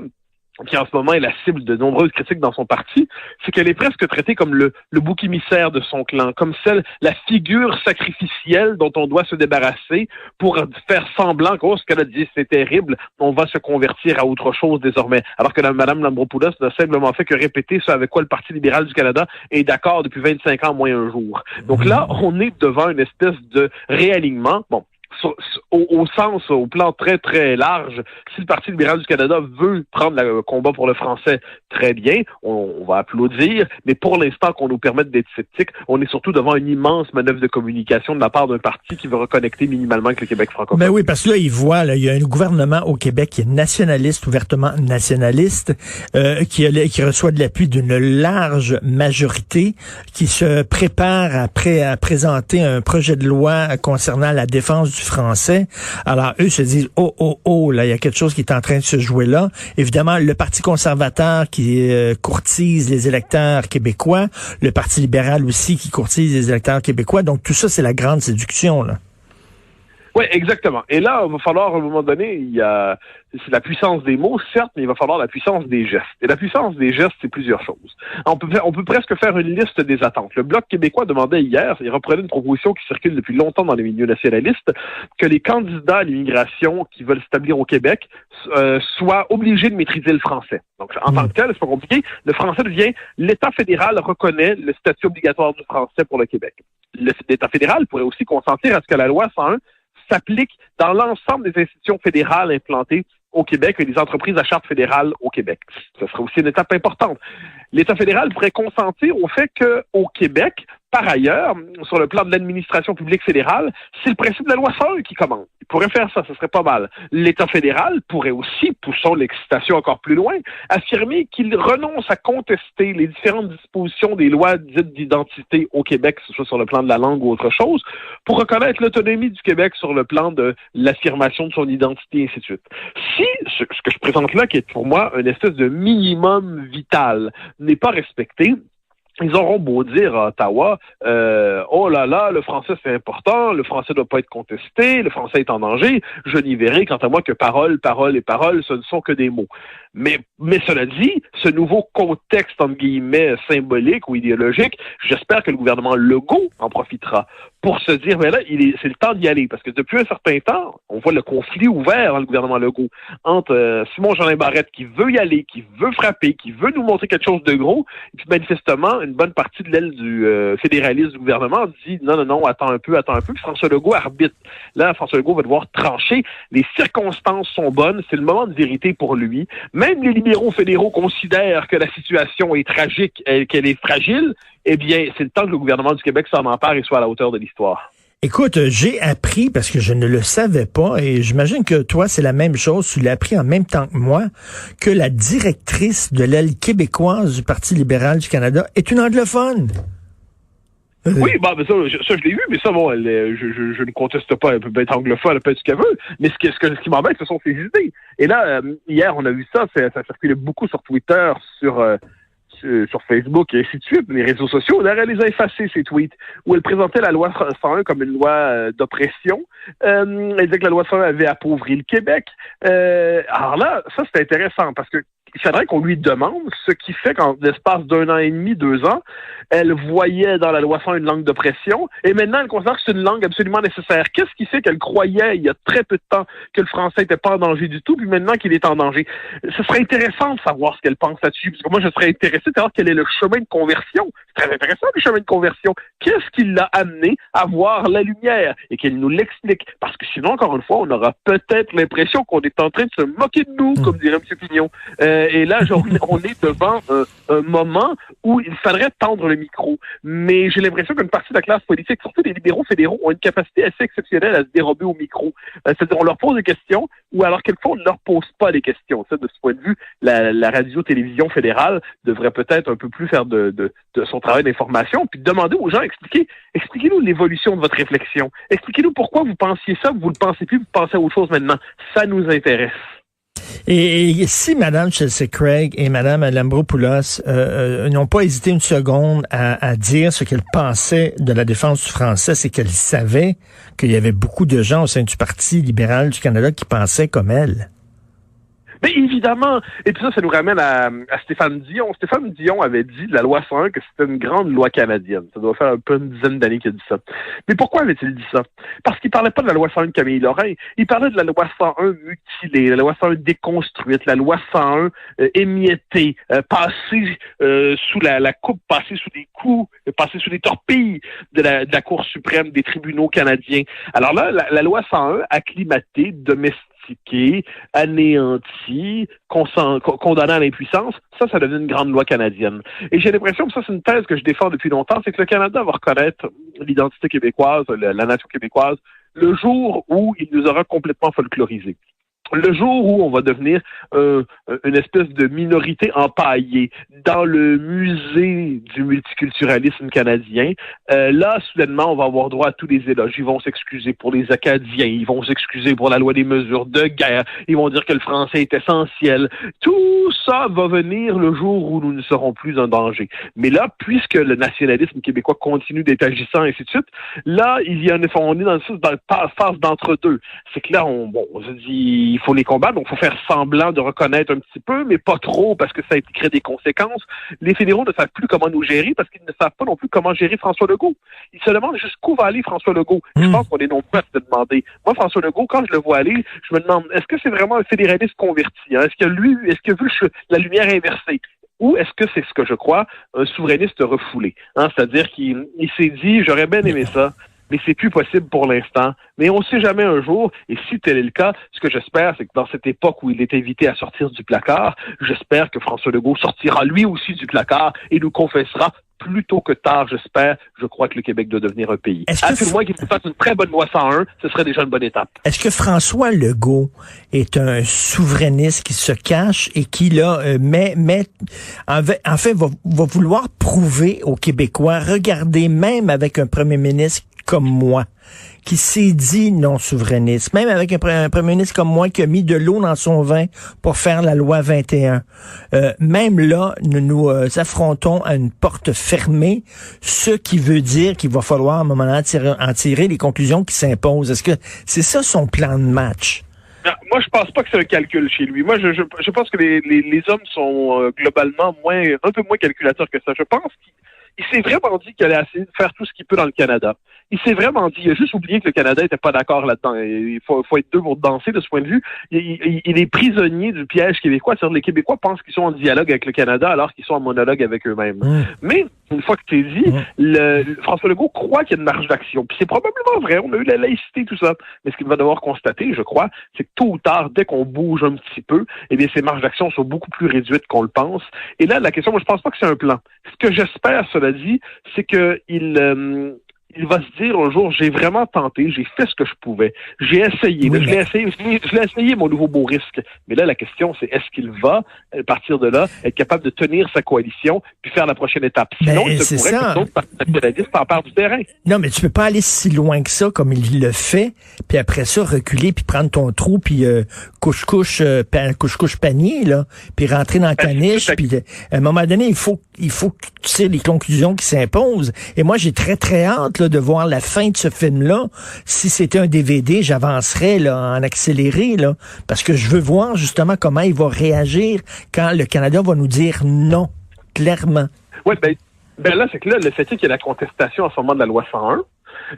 qui en ce moment est la cible de nombreuses critiques dans son parti, c'est qu'elle est presque traitée comme le bouc émissaire de son clan, comme la figure sacrificielle dont on doit se débarrasser pour faire semblant que ce qu'elle a dit, c'est terrible, on va se convertir à autre chose désormais. Alors que Mme Lambropoulos n'a simplement fait que répéter ce avec quoi le Parti libéral du Canada est d'accord depuis 25 ans moins un jour. Donc là, on est devant une espèce de réalignement. Bon, au plan très, très large, si le Parti libéral du Canada veut prendre le combat pour le français, très bien, on va applaudir, mais pour l'instant qu'on nous permette d'être sceptiques, on est surtout devant une immense manœuvre de communication de la part d'un parti qui veut reconnecter minimalement avec le Québec francophone. Ben oui, parce que là, il y a un gouvernement au Québec qui est nationaliste, ouvertement nationaliste, qui reçoit de l'appui d'une large majorité, qui se prépare à présenter un projet de loi concernant la défense du français. Alors, eux se disent, là, il y a quelque chose qui est en train de se jouer là. Évidemment, le Parti conservateur qui courtise les électeurs québécois, le Parti libéral aussi qui courtise les électeurs québécois. Donc, tout ça, c'est la grande séduction, là. Oui, exactement. Et là, il va falloir, à un moment donné, c'est la puissance des mots, certes, mais il va falloir la puissance des gestes. Et la puissance des gestes, c'est plusieurs choses. On peut presque faire une liste des attentes. Le Bloc québécois demandait hier, il reprenait une proposition qui circule depuis longtemps dans les milieux nationalistes, que les candidats à l'immigration qui veulent s'établir au Québec soient obligés de maîtriser le français. Donc, en tant que tel, c'est pas compliqué. Le français devient, l'État fédéral reconnaît le statut obligatoire du français pour le Québec. L'État fédéral pourrait aussi consentir à ce que la loi 101 s'applique dans l'ensemble des institutions fédérales implantées au Québec et des entreprises à charte fédérale au Québec. Ce serait aussi une étape importante. L'État fédéral pourrait consentir au fait qu'au Québec, par ailleurs, sur le plan de l'administration publique fédérale, c'est le principe de la loi 101 qui commande. Il pourrait faire ça, ce serait pas mal. L'État fédéral pourrait aussi, poussons l'excitation encore plus loin, affirmer qu'il renonce à contester les différentes dispositions des lois dites d'identité au Québec, que ce soit sur le plan de la langue ou autre chose, pour reconnaître l'autonomie du Québec sur le plan de l'affirmation de son identité, et ainsi de suite. Si ce que je présente là, qui est pour moi une espèce de minimum vital, n'est pas respecté, ils auront beau dire à Ottawa, oh là là, le français c'est important, le français ne doit pas être contesté, le français est en danger, je n'y verrai quant à moi que parole, parole et parole, ce ne sont que des mots. Mais cela dit, ce nouveau contexte, entre guillemets, symbolique ou idéologique, j'espère que le gouvernement Legault en profitera pour se dire, mais là, c'est le temps d'y aller. Parce que depuis un certain temps, on voit le conflit ouvert dans le gouvernement Legault entre Simon-Jeanin Barrette qui veut y aller, qui veut frapper, qui veut nous montrer quelque chose de gros, et puis manifestement, une bonne partie de l'aile du fédéraliste du gouvernement dit, non, attends un peu, puis François Legault arbitre. Là, François Legault va devoir trancher. Les circonstances sont bonnes, c'est le moment de vérité pour lui. Même les libéraux fédéraux considèrent que la situation est tragique, qu'elle est fragile. Eh bien, c'est le temps que le gouvernement du Québec s'en empare et soit à la hauteur de l'histoire. Écoute, j'ai appris, parce que je ne le savais pas, et j'imagine que toi, c'est la même chose, tu l'as appris en même temps que moi, que la directrice de l'aile québécoise du Parti libéral du Canada est une anglophone. Oui, mais ça je l'ai vu, mais ça, bon, je ne conteste pas, elle peut être anglophone, elle peut être ce qu'elle veut, mais ce qui m'embête, ce sont ses idées. Et là, hier, on a vu ça circulait beaucoup sur Twitter, sur Facebook et ainsi de suite, les réseaux sociaux. Là, elle les a effacés, ces tweets, où elle présentait la loi 101 comme une loi d'oppression. Elle disait que la loi 101 avait appauvri le Québec. Alors là, ça, c'est intéressant, parce que il faudrait qu'on lui demande ce qui fait qu'en l'espace d'1 an et demi, 2 ans, elle voyait dans la loi 101 une langue d'oppression, et maintenant elle considère que c'est une langue absolument nécessaire. Qu'est-ce qui fait qu'elle croyait il y a très peu de temps que le français n'était pas en danger du tout, puis maintenant qu'il est en danger? Ce serait intéressant de savoir ce qu'elle pense là-dessus, parce que moi je serais intéressé de savoir quel est le chemin de conversion. C'est très intéressant, le chemin de conversion. Qu'est-ce qui l'a amené à voir la lumière? Et qu'elle nous l'explique. Parce que sinon, encore une fois, on aura peut-être l'impression qu'on est en train de se moquer de nous, comme dirait M. Pignon. Et là, on est devant un moment où il faudrait tendre le micro. Mais j'ai l'impression qu'une partie de la classe politique, surtout les libéraux fédéraux, ont une capacité assez exceptionnelle à se dérober au micro. C'est-à-dire, on leur pose des questions, ou alors quelquefois, on ne leur pose pas des questions. Ça, de ce point de vue, la radio-télévision fédérale devrait peut-être un peu plus faire de son travail d'information, puis demander aux gens, expliquez-nous l'évolution de votre réflexion. Expliquez-nous pourquoi vous pensiez ça, vous le pensez plus, vous pensez à autre chose maintenant. Ça nous intéresse. Et si Mme Chelsea Craig et Mme Lambropoulos n'ont pas hésité une seconde à dire ce qu'elles pensaient de la défense du français, c'est qu'elles savaient qu'il y avait beaucoup de gens au sein du Parti libéral du Canada qui pensaient comme elles. Mais évidemment, et puis ça nous ramène à Stéphane Dion. Stéphane Dion avait dit de la loi 101 que c'était une grande loi canadienne. Ça doit faire un peu une dizaine d'années qu'il a dit ça. Mais pourquoi avait-il dit ça? Parce qu'il parlait pas de la loi 101 de Camille Lorrain. Il parlait de la loi 101 mutilée, la loi 101 déconstruite, la loi 101 émiettée, passée sous la coupe, passée sous des coups, passée sous des torpilles de la Cour suprême, des tribunaux canadiens. Alors là, la loi 101 acclimatée, domestiquée, anéanti, condamné à l'impuissance, ça devient une grande loi canadienne. Et j'ai l'impression que ça, c'est une thèse que je défends depuis longtemps, c'est que le Canada va reconnaître l'identité québécoise, la nation québécoise, le jour où il nous aura complètement folklorisés. Le jour où on va devenir une espèce de minorité empaillée dans le musée du multiculturalisme canadien, là, soudainement, on va avoir droit à tous les éloges. Ils vont s'excuser pour les Acadiens, ils vont s'excuser pour la loi des mesures de guerre, ils vont dire que le français est essentiel. Tout ça va venir le jour où nous ne serons plus en danger. Mais là, puisque le nationalisme québécois continue d'être agissant, et ainsi de suite, là, on est dans la phase d'entre-deux. C'est que là, on se dit, il faut les combattre, donc il faut faire semblant de reconnaître un petit peu, mais pas trop, parce que ça impliquerait des conséquences. Les fédéraux ne savent plus comment nous gérer, parce qu'ils ne savent pas non plus comment gérer François Legault. Ils se demandent jusqu'où va aller François Legault. Je pense qu'on est nombreux à se demander. Moi, François Legault, quand je le vois aller, je me demande, est-ce que c'est vraiment un fédéraliste converti? Hein? Est-ce qu'il a vu la lumière inversée? Ou est-ce que c'est ce que je crois, un souverainiste refoulé? Hein? C'est-à-dire qu'il s'est dit, j'aurais bien aimé ça, mais c'est plus possible pour l'instant. Mais on ne sait jamais un jour, et si tel est le cas, ce que j'espère, c'est que dans cette époque où il est invité à sortir du placard, j'espère que François Legault sortira lui aussi du placard et nous confessera plus tôt que tard, j'espère. Je crois que le Québec doit devenir un pays. À tout le moins qu'il fasse une très bonne loi 101, ce serait déjà une bonne étape. Est-ce que François Legault est un souverainiste qui se cache et qui, là, va vouloir prouver aux Québécois, regardez, même avec un premier ministre comme moi, qui s'est dit non souverainiste, même avec un premier ministre comme moi qui a mis de l'eau dans son vin pour faire la loi 21. Même là, nous affrontons à une porte fermée, ce qui veut dire qu'il va falloir à un moment donné en tirer les conclusions qui s'imposent. Est-ce que c'est ça son plan de match? Non, moi, je pense pas que c'est un calcul chez lui. Moi, je pense que les hommes sont globalement un peu moins calculateurs que ça. Je pense qu'il s'est vraiment dit qu'il allait essayer de faire tout ce qu'il peut dans le Canada. Il s'est vraiment dit, il a juste oublié que le Canada était pas d'accord là-dedans. Il faut être deux pour danser de ce point de vue. Il est prisonnier du piège québécois. C'est-à-dire les Québécois pensent qu'ils sont en dialogue avec le Canada alors qu'ils sont en monologue avec eux-mêmes. Mais, une fois que tu es dit, François Legault croit qu'il y a une marge d'action. Puis c'est probablement vrai. On a eu la laïcité, tout ça. Mais ce qu'il va devoir constater, je crois, c'est que tôt ou tard, dès qu'on bouge un petit peu, eh bien, ces marges d'action sont beaucoup plus réduites qu'on le pense. Et là, la question, moi, je pense pas que c'est un plan. Ce que j'espère, cela dit, c'est que il va se dire un jour, j'ai vraiment tenté, j'ai fait ce que je pouvais, j'ai essayé, je l'ai essayé mon nouveau beau risque. Mais là, la question, c'est est-ce qu'il va, à partir de là, être capable de tenir sa coalition puis faire la prochaine étape? Sinon, il se pourrait que d'autres partis nationalistes s'emparent du terrain. Non, mais tu peux pas aller si loin que ça comme il le fait, puis après ça, reculer, puis prendre ton trou, puis couche-couche panier, là, puis rentrer dans la caniche, puis à un moment donné, il faut que tu tires les conclusions qui s'imposent. Et moi, j'ai très, très hâte de voir la fin de ce film-là. Si c'était un DVD, j'avancerais là, en accéléré, là, parce que je veux voir justement comment il va réagir quand le Canada va nous dire non, clairement. Oui, ben là, c'est que là, le fait est qu'il y a la contestation en ce moment de la loi 101.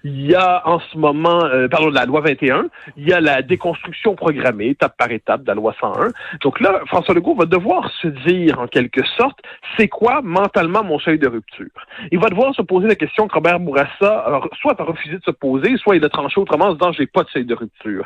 Il y a en ce moment, de la loi 21, il y a la déconstruction programmée, étape par étape, de la loi 101. Donc là, François Legault va devoir se dire, en quelque sorte, c'est quoi mentalement mon seuil de rupture? Il va devoir se poser la question que Robert Bourassa soit a refusé de se poser, soit il a tranché autrement en se disant, j'ai pas de seuil de rupture.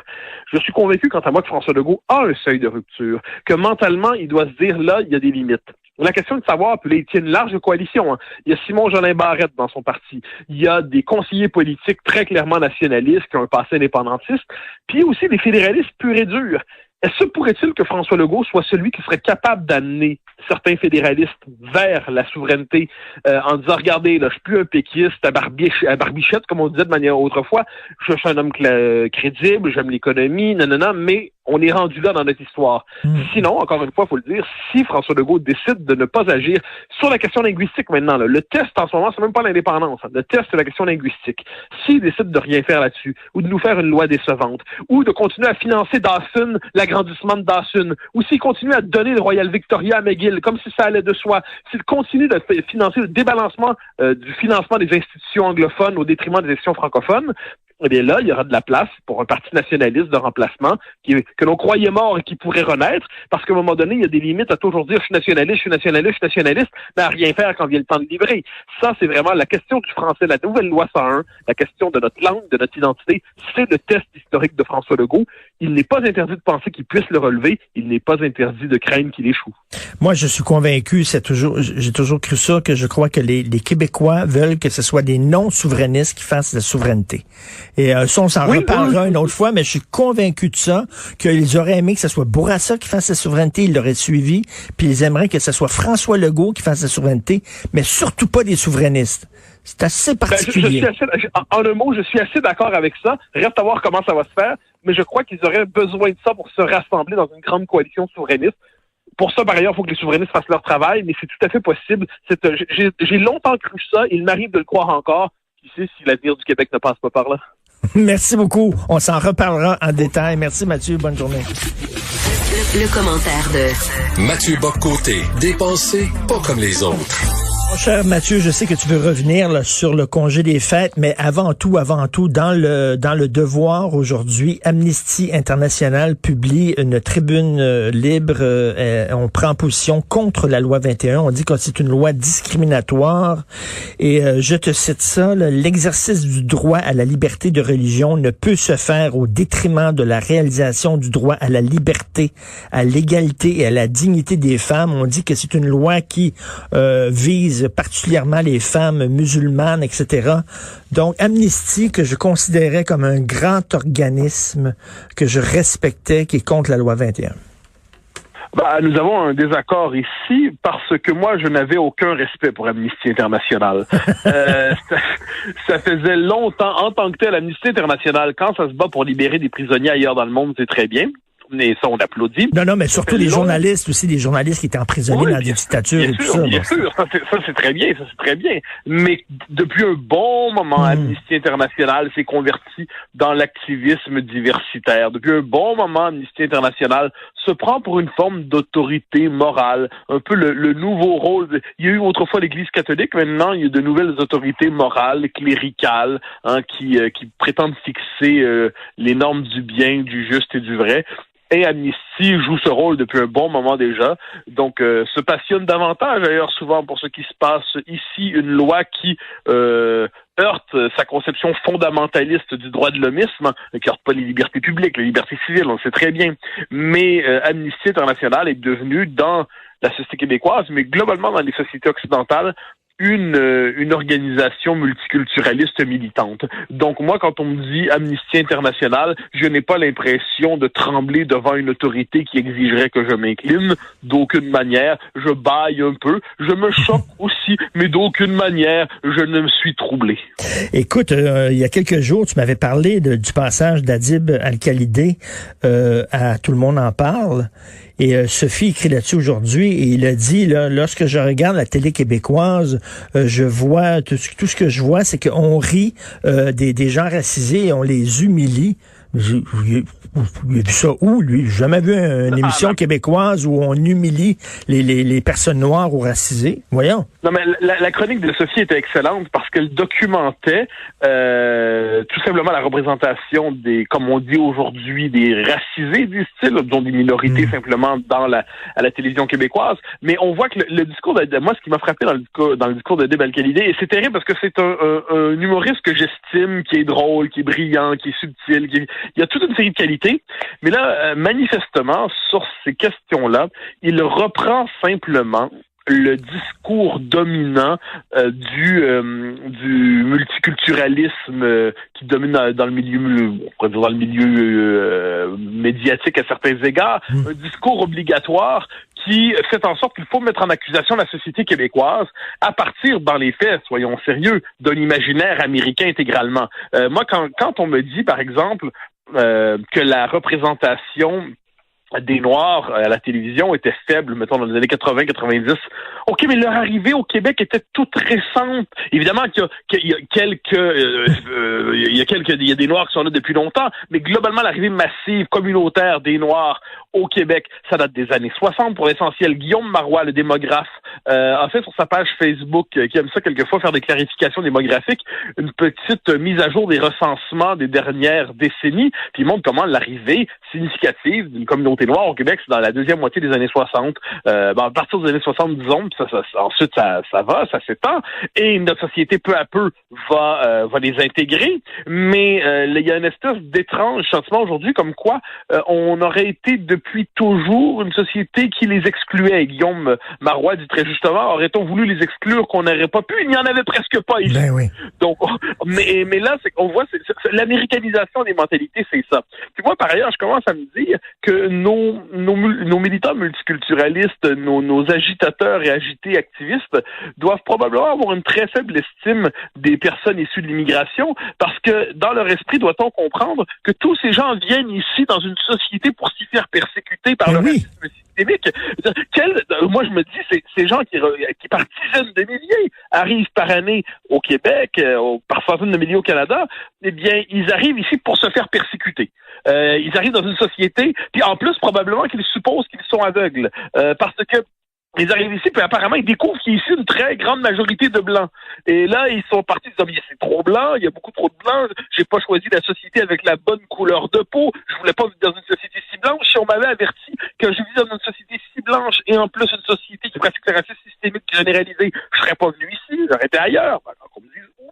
Je suis convaincu, quant à moi, que François Legault a un seuil de rupture, que mentalement, il doit se dire, là, il y a des limites. La question est de savoir, puis là, il tient une large coalition. Hein. Il y a Simon-Jolin Barrette dans son parti. Il y a des conseillers politiques très clairement nationalistes qui ont un passé indépendantiste. Puis aussi des fédéralistes purs et durs. Est-ce que pourrait-il que François Legault soit celui qui serait capable d'amener certains fédéralistes vers la souveraineté en disant, regardez, là, je suis plus un péquiste à barbichette, comme on disait de manière autrefois. Je suis un homme crédible, j'aime l'économie, mais on est rendu là dans notre histoire. Sinon, encore une fois, il faut le dire, si François Legault décide de ne pas agir sur la question linguistique maintenant, là, le test en ce moment, c'est même pas l'indépendance. Hein, le test, c'est la question linguistique. S'il décide de rien faire là-dessus, ou de nous faire une loi décevante, ou de continuer à financer Dawson, l'agrandissement de Dawson, ou s'il continue à donner le Royal Victoria à McGill, comme si ça allait de soi, s'il continue de financer le débalancement du financement des institutions anglophones au détriment des institutions francophones, eh bien là, il y aura de la place pour un parti nationaliste de remplacement que l'on croyait mort et qui pourrait renaître, parce qu'à un moment donné, il y a des limites à toujours dire « je suis nationaliste », mais à rien faire quand vient le temps de livrer. Ça, c'est vraiment la question du français, la nouvelle loi 101, la question de notre langue, de notre identité, c'est le test historique de François Legault. Il n'est pas interdit de penser qu'il puisse le relever, il n'est pas interdit de craindre qu'il échoue. Moi, je suis convaincu, j'ai toujours cru ça, que je crois que les Québécois veulent que ce soit des non-souverainistes qui fassent la souveraineté. Et ça, on s'en reparlera une autre fois, mais je suis convaincu de ça, qu'ils auraient aimé que ce soit Bourassa qui fasse la souveraineté, ils l'auraient suivi, puis ils aimeraient que ce soit François Legault qui fasse la souveraineté, mais surtout pas des souverainistes. C'est assez particulier. En un mot, je suis assez d'accord avec ça. Reste à voir comment ça va se faire, mais je crois qu'ils auraient besoin de ça pour se rassembler dans une grande coalition souverainiste. Pour ça, par ailleurs, il faut que les souverainistes fassent leur travail, mais c'est tout à fait possible. J'ai longtemps cru ça, il m'arrive de le croire encore. Qui sait si l'avenir du Québec ne passe pas par là? Merci beaucoup. On s'en reparlera en détail. Merci Mathieu. Bonne journée. Le commentaire de Mathieu Bock-Côté. Dépensé pas comme les autres. Mon cher Mathieu, je sais que tu veux revenir là, sur le congé des fêtes, mais avant tout, dans le Devoir aujourd'hui, Amnesty International publie une tribune libre. On prend position contre la loi 21. On dit que c'est une loi discriminatoire. Et je te cite ça, là, l'exercice du droit à la liberté de religion ne peut se faire au détriment de la réalisation du droit à la liberté, à l'égalité et à la dignité des femmes. On dit que c'est une loi qui vise particulièrement les femmes musulmanes, etc. Donc, Amnesty, que je considérais comme un grand organisme que je respectais, qui est contre la loi 21. Nous avons un désaccord ici parce que moi, je n'avais aucun respect pour Amnesty International. Ça faisait longtemps, en tant que tel, Amnesty International, quand ça se bat pour libérer des prisonniers ailleurs dans le monde, c'est très bien. Mais ça, on applaudit. Non, mais surtout les journalistes aussi, des journalistes qui étaient emprisonnés dans des dictatures et tout ça. Bien sûr, ça c'est très bien, Mais depuis un bon moment, Amnesty International s'est converti dans l'activisme diversitaire. Depuis un bon moment, Amnesty International se prend pour une forme d'autorité morale, un peu le nouveau rôle. Il y a eu autrefois l'Église catholique, maintenant il y a de nouvelles autorités morales, cléricales, qui prétendent fixer les normes du bien, du juste et du vrai. Et Amnesty joue ce rôle depuis un bon moment déjà, donc se passionne davantage d'ailleurs souvent pour ce qui se passe ici, une loi qui heurte sa conception fondamentaliste du droit de l'hommisme, qui heurte pas les libertés publiques, les libertés civiles, on le sait très bien. Mais Amnesty International est devenu dans la société québécoise, mais globalement dans les sociétés occidentales, une organisation multiculturaliste militante. Donc moi, quand on me dit Amnesty International, je n'ai pas l'impression de trembler devant une autorité qui exigerait que je m'incline. D'aucune manière, je bâille un peu, je me choque aussi, mais d'aucune manière, je ne me suis troublé. Écoute, il y a quelques jours, tu m'avais parlé du passage d'Adib Al-Khalidé à Tout le monde en parle. Et Sophie écrit là-dessus aujourd'hui et il a dit, là, lorsque je regarde la télé québécoise, je vois, tout ce que je vois, c'est qu'on rit des gens racisés et on les humilie. Il a vu ça où, lui? J'ai jamais vu une émission québécoise où on humilie les personnes noires ou racisées. Voyons. Non, mais la chronique de Sophie était excellente parce qu'elle documentait tout simplement la représentation des, comme on dit aujourd'hui, des racisés, disent-ils, dont des minorités simplement à la télévision québécoise. Mais on voit que le discours moi, ce qui m'a frappé dans le discours de Adib Al-Khalidé, et c'est terrible parce que c'est un humoriste que j'estime, qui est drôle, qui est brillant, qui est subtil, il y a toute une série de qualités. Mais là, manifestement, sur ces questions-là, il reprend simplement le discours dominant du multiculturalisme qui domine dans le milieu, on pourrait dire dans le milieu médiatique à certains égards, un discours obligatoire qui fait en sorte qu'il faut mettre en accusation la société québécoise à partir, dans les faits, soyons sérieux, d'un imaginaire américain intégralement. Moi, quand on me dit, par exemple, que la représentation des Noirs à la télévision était faible, mettons, dans les années 80-90. OK, mais leur arrivée au Québec était toute récente. Évidemment qu'il y a des Noirs qui sont là depuis longtemps, mais globalement, l'arrivée massive, communautaire des Noirs au Québec, ça date des années 60 pour l'essentiel. Guillaume Marois, le démographe, a fait sur sa page Facebook, qui aime ça quelquefois faire des clarifications démographiques, une petite mise à jour des recensements des dernières décennies, puis il montre comment l'arrivée significative d'une communauté noire au Québec, c'est dans la deuxième moitié des années 60. À partir des années 70, disons, puis ensuite ça s'étend, et notre société peu à peu va les intégrer, mais il y a une espèce d'étrange sentiment aujourd'hui comme quoi on aurait été depuis toujours une société qui les excluait. Guillaume Marois dit très justement, aurait-on voulu les exclure qu'on n'aurait pas pu? Il n'y en avait presque pas ici. Ben oui. Donc, mais là, c'est qu'on voit l'américanisation des mentalités, c'est ça. Puis moi, par ailleurs, je commence à me dire que nos militants multiculturalistes, nos agitateurs et agités activistes doivent probablement avoir une très faible estime des personnes issues de l'immigration, parce que dans leur esprit, doit-on comprendre que tous ces gens viennent ici dans une société pour s'y faire persécuter par le racisme systémique. Moi, je me dis, ces gens qui par dizaines de milliers arrivent par année au Québec, par centaines de milliers au Canada, eh bien, ils arrivent ici pour se faire persécuter. Ils arrivent dans une société, puis en plus, probablement qu'ils supposent qu'ils sont aveugles, parce que Ils arrivent ici, puis apparemment, ils découvrent qu'il y a ici une très grande majorité de Blancs. Et là, ils sont partis, ils disent, c'est trop blanc, il y a beaucoup trop de Blancs, j'ai pas choisi la société avec la bonne couleur de peau, je voulais pas vivre dans une société si blanche. Si on m'avait averti que je vivais dans une société si blanche, et en plus une société qui pratique le racisme systémique généralisé, je serais pas venu ici, j'aurais été ailleurs. On me dit où?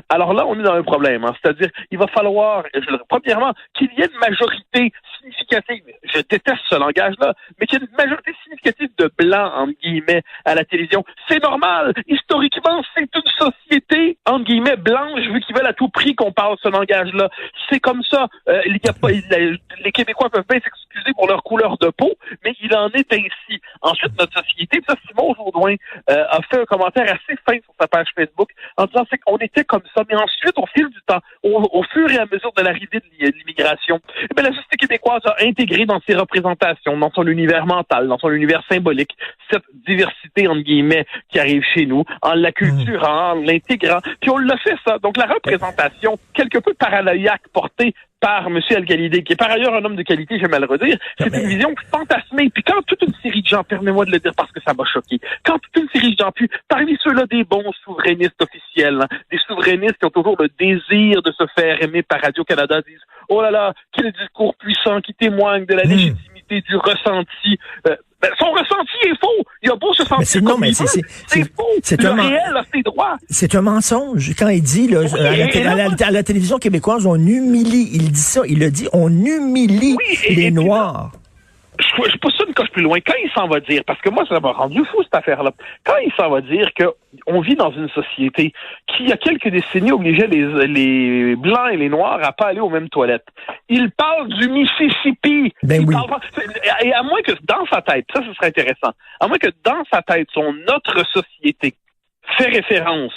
Alors là, on est dans un problème, hein. C'est-à-dire, il va falloir, premièrement, qu'il y ait une majorité significative, je déteste ce langage-là, mais qu'il y ait une majorité significative de blancs, entre guillemets, à la télévision. C'est normal. Historiquement, c'est une société, entre guillemets, blanche, vu qu'ils veulent à tout prix qu'on parle ce langage-là. C'est comme ça. Les Québécois peuvent bien s'excuser pour leur couleur de peau, mais il en est ainsi. Ensuite, notre société, ça, Simon Jourdouin a fait un commentaire assez fin sur sa page Facebook en disant c'est qu'on était comme ça, mais ensuite, au fil du temps, au fur et à mesure de l'arrivée de l'immigration, eh bien, la société québécoise a intégré dans ses représentations, dans son univers mental, dans son univers symbolique, cette diversité, entre guillemets, qui arrive chez nous, en l'acculturant, en l'intégrant. Puis on l'a fait, ça. Donc la représentation, quelque peu paranoïaque, portée par M. Al-Khalidi, qui est par ailleurs un homme de qualité, j'aime à le redire, c'est une vision fantasmée. Puis quand toute une série de gens, permets-moi de le dire parce que ça m'a choqué, quand toute une série de gens, puis parmi ceux-là des bons souverainistes officiels, hein, des souverainistes qui ont toujours le désir de se faire aimer par Radio-Canada, disent « Oh là là, quel discours puissant qui témoigne de la légitimité du ressenti. Son ressenti est faux. Il a beau se sentir c'est faux. C'est un réel à ses droits. C'est un mensonge. Quand il dit là, à la télévision québécoise, on humilie. Il dit ça. Il a dit, on humilie les Noirs. Je pousse ça une coche plus loin. Quand il s'en va dire, parce que moi, ça m'a rendu fou, cette affaire-là. Quand il s'en va dire qu'on vit dans une société qui, il y a quelques décennies, obligeait les Blancs et les Noirs à pas aller aux mêmes toilettes. Il parle du Mississippi. Et à moins que dans sa tête, ça, ce serait intéressant, à moins que dans sa tête, notre société fait référence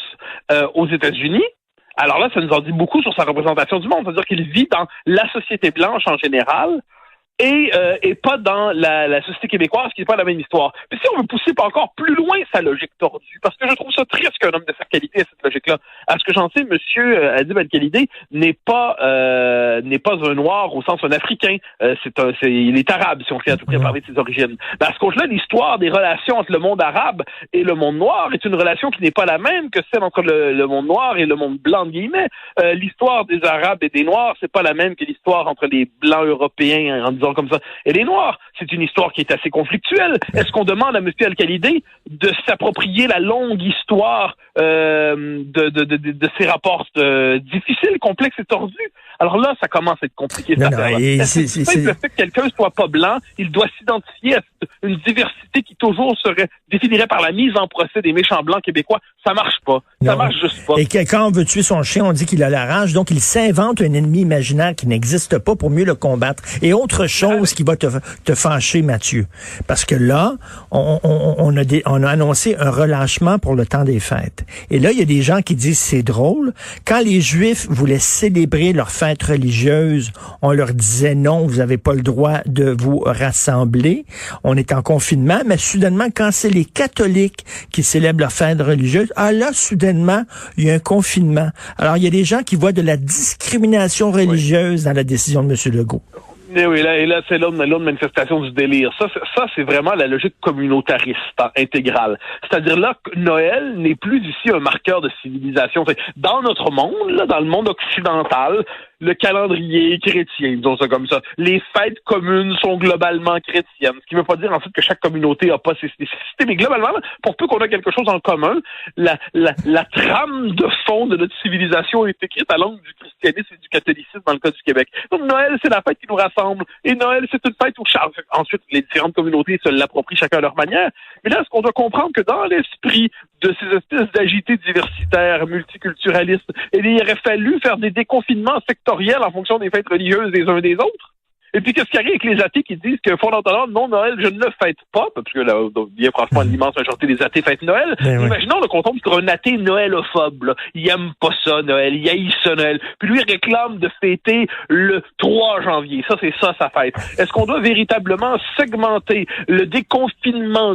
aux États-Unis, alors là, ça nous en dit beaucoup sur sa représentation du monde. C'est-à-dire qu'il vit dans la société blanche en général, et pas dans la société québécoise qui n'est pas la même histoire. Puis si on veut pousser pas encore plus loin sa logique tordue, parce que je trouve ça triste qu'un homme de sa qualité ait cette logique-là. À ce que j'en sais, monsieur Adib Al-Khalidi n'est pas un noir au sens un africain. Il est arabe, si on fait à tout près parler de ses origines. Mais à ce compte-là, l'histoire des relations entre le monde arabe et le monde noir est une relation qui n'est pas la même que celle entre le monde noir et le monde blanc, de guillemets. L'histoire des Arabes et des Noirs, c'est pas la même que l'histoire entre les Blancs européens, en disant comme ça. Et les Noirs, c'est une histoire qui est assez conflictuelle. Est-ce qu'on demande à M. Al-Khalidi de s'approprier la longue histoire de ces rapports difficiles, complexes et tordus? Alors là, ça commence à être compliqué. Le fait que quelqu'un soit pas blanc, il doit s'identifier à une diversité qui toujours définirait par la mise en procès des méchants blancs québécois. Ça marche pas. Ça marche juste pas. Et quand on veut tuer son chien, on dit qu'il a la rage, donc il s'invente un ennemi imaginaire qui n'existe pas pour mieux le combattre. Et autre chose qui va te fâcher, Mathieu, parce que là, on a annoncé un relâchement pour le temps des fêtes. Et là, il y a des gens qui disent c'est drôle. Quand les Juifs voulaient célébrer leur fête religieuse, on leur disait non, vous n'avez pas le droit de vous rassembler. On est en confinement, mais soudainement, quand c'est les catholiques qui célèbrent leur fête religieuse, là, soudainement, il y a un confinement. Alors, il y a des gens qui voient de la discrimination religieuse dans la décision de M. Legault. Oui, là, c'est l'autre manifestation du délire. Ça, c'est vraiment la logique communautariste, intégrale. C'est-à-dire là, Noël n'est plus ici un marqueur de civilisation. Dans notre monde, là, dans le monde occidental, le calendrier chrétien, disons ça comme ça. Les fêtes communes sont globalement chrétiennes. Ce qui ne veut pas dire ensuite que chaque communauté n'a pas ses spécificités, mais globalement, pour peu qu'on ait quelque chose en commun, la trame de fond de notre civilisation est écrite à l'angle du christianisme et du catholicisme dans le cas du Québec. Donc Noël, c'est la fête qui nous rassemble. Et Noël, c'est une fête où ensuite les différentes communautés se l'approprient chacun à leur manière. Mais là, ce qu'on doit comprendre que dans l'esprit de ces espèces d'agités diversitaires, multiculturalistes, il aurait fallu faire des déconfinements sectoriels en fonction des fêtes religieuses des uns des autres. Et puis, qu'est-ce qui arrive avec les athées qui disent que fondamentalement, non, Noël, je ne le fête pas, parce que là, bien franchement, l'immense majorité des athées fêtent Noël. Imaginons qu'on tombe sur un athée noëlophobe, là. Il aime pas ça, Noël. Il haït ça, Noël. Puis lui, il réclame de fêter le 3 janvier. Ça, c'est ça, sa fête. Est-ce qu'on doit véritablement segmenter le déconfinement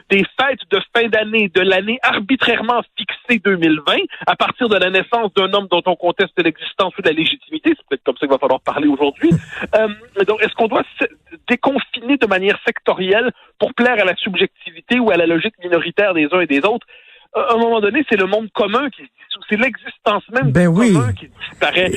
des fêtes de fin d'année, de l'année arbitrairement fixée 2020, à partir de la naissance d'un homme dont on conteste l'existence ou la légitimité? C'est peut-être comme ça qu'il va falloir parler aujourd'hui. Donc, est-ce qu'on doit déconfiner de manière sectorielle pour plaire à la subjectivité ou à la logique minoritaire des uns et des autres. À un moment donné, c'est le monde commun qui se dissout. C'est l'existence même du commun qui disparaît.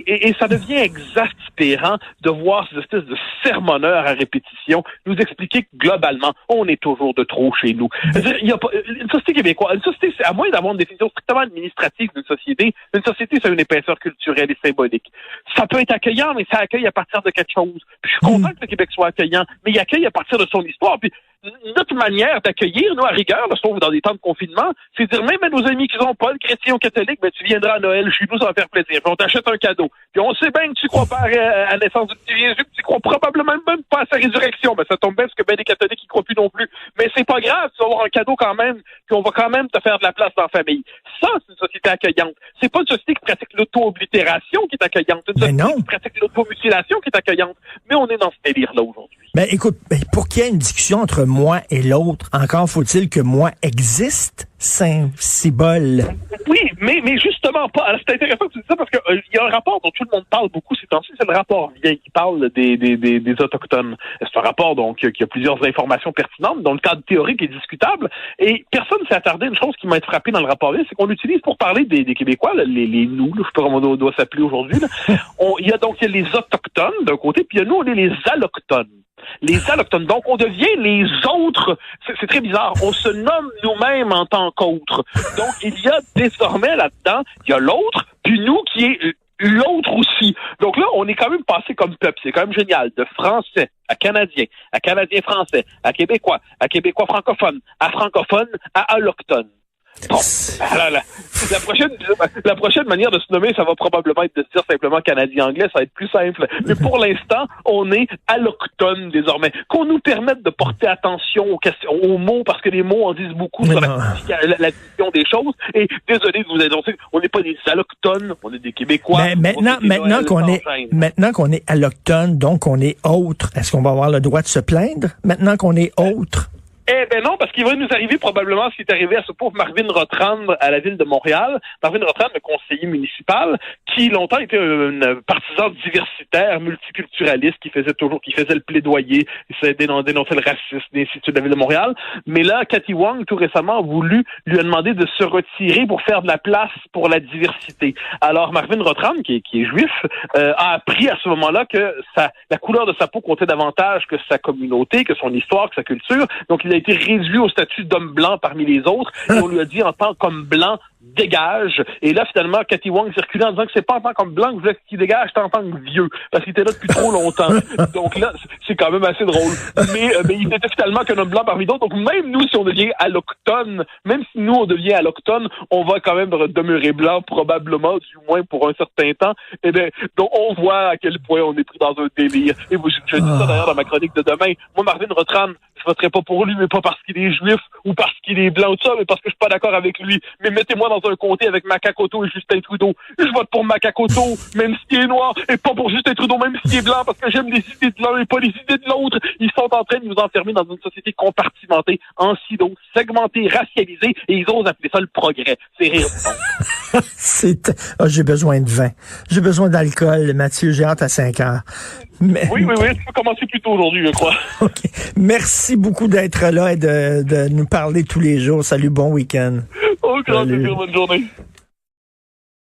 Et ça devient exaspérant de voir ces espèces de sermonneurs à répétition nous expliquer que globalement, on est toujours de trop chez nous. C'est-à-dire, il y a pas, une société québécoise, une société, à moins d'avoir une définition strictement administrative d'une société, c'est une épaisseur culturelle et symbolique. Ça peut être accueillant, mais ça accueille à partir de quelque chose. Puis je suis content que le Québec soit accueillant, mais il accueille à partir de son histoire. Puis notre manière d'accueillir, nous, à rigueur, sauf dans des temps de confinement, c'est dire même à nos amis qui sont pas chrétiens ou catholiques, ben tu viendras à Noël chez nous, ça va faire plaisir. Puis on t'achète un cadeau. Puis on sait bien que tu crois pas à la naissance du petit Jésus, que tu crois probablement même pas à sa résurrection. Ben ça tombe bien parce que ben des catholiques qui croient plus non plus. Mais c'est pas grave, tu vas avoir un cadeau quand même, puis on va quand même te faire de la place dans la famille. Ça, c'est une société accueillante. C'est pas une société qui pratique l'auto-oblitération qui est accueillante. C'est une société qui pratique l'auto-mutilation qui est accueillante. Mais on est dans ce délire-là aujourd'hui. Ben écoute, pour qu'il y ait une discussion entre moi et l'autre, encore faut-il que moi existe, Saint-Cibole. Oui, mais justement pas. Alors, c'est intéressant que tu dis ça parce que il y a un rapport dont tout le monde parle beaucoup ces temps-ci, c'est le rapport Vien qui parle des Autochtones. C'est un rapport donc qui a plusieurs informations pertinentes, dont le cadre théorique est discutable. Et personne s'est attardé. Une chose qui m'a été frappée dans le rapport Vien, c'est qu'on l'utilise pour parler des Québécois, là, les nous, là, je sais pas comment on doit s'appeler aujourd'hui. Il y a les Autochtones d'un côté, puis il y a nous, on est les Allochtones. Les Allochtones. Donc, on devient les autres. C'est très bizarre. On se nomme nous-mêmes en tant qu'autres. Donc, il y a désormais là-dedans, il y a l'autre, puis nous qui est l'autre aussi. Donc là, on est quand même passé comme peuple. C'est quand même génial. De français à canadien français, à québécois francophone, à francophone, à allochtone. Bon, la prochaine manière de se nommer, ça va probablement être de se dire simplement canadien-anglais, ça va être plus simple. Mais pour l'instant, on est allochtone désormais. Qu'on nous permette de porter attention aux mots, parce que les mots en disent beaucoup sur la vision des choses. Et désolé de vous annoncer, on n'est pas des allochtones, on est des Québécois. Mais maintenant qu'on est allochtone, donc on est autre, est-ce qu'on va avoir le droit de se plaindre maintenant qu'on est autre? Eh ben non, parce qu'il va nous arriver probablement ce qui est arrivé à ce pauvre Marvin Rotrand à la ville de Montréal. Marvin Rotrand, le conseiller municipal, qui longtemps était un partisan diversitaire, multiculturaliste, qui faisait le plaidoyer, il s'est dénoncé le racisme des instituts de la ville de Montréal. Mais là, Cathy Wong, tout récemment, lui a demandé de se retirer pour faire de la place pour la diversité. Alors, Marvin Rotrand, qui est juif, a appris à ce moment-là que la couleur de sa peau comptait davantage que sa communauté, que son histoire, que sa culture. Donc, il a été réduit au statut d'homme blanc parmi les autres, et on lui a dit en tant qu'homme blanc, dégage. Et là, finalement, Cathy Wong circulait en disant que c'est pas en tant qu'homme blanc que vous voulez qu'il dégage, c'est en tant que vieux, parce qu'il était là depuis trop longtemps. Donc là, c'est quand même assez drôle. Mais il n'était finalement qu'un homme blanc parmi d'autres. Donc même nous, si on devient allochtone, même si nous, on devient allochtone, on va quand même demeurer blanc, probablement, du moins pour un certain temps. Et bien, donc on voit à quel point on est pris dans un délire. Et je dis ça d'ailleurs dans ma chronique de demain. Moi, Marvin Rotrand, je voterai pas pour lui, mais pas parce qu'il est juif ou parce qu'il est blanc ou tout ça, mais parce que je suis pas d'accord avec lui. Mais mettez-moi dans un comté avec Macacoto et Justin Trudeau. Je vote pour Macacoto, même s'il est noir, et pas pour Justin Trudeau, même s'il est blanc, parce que j'aime les idées de l'un et pas les idées de l'autre. Ils sont en train de nous enfermer dans une société compartimentée, en silos, segmentée, racialisée, et ils osent appeler ça le progrès. C'est rire. J'ai besoin de vin. J'ai besoin d'alcool, Mathieu. J'ai hâte à 5 heures. Mais... Oui. Tu peux commencer plus tôt aujourd'hui, je crois. Okay. Merci beaucoup d'être là et de nous parler tous les jours. Salut, bon week-end. Au grand plaisir, bonne journée.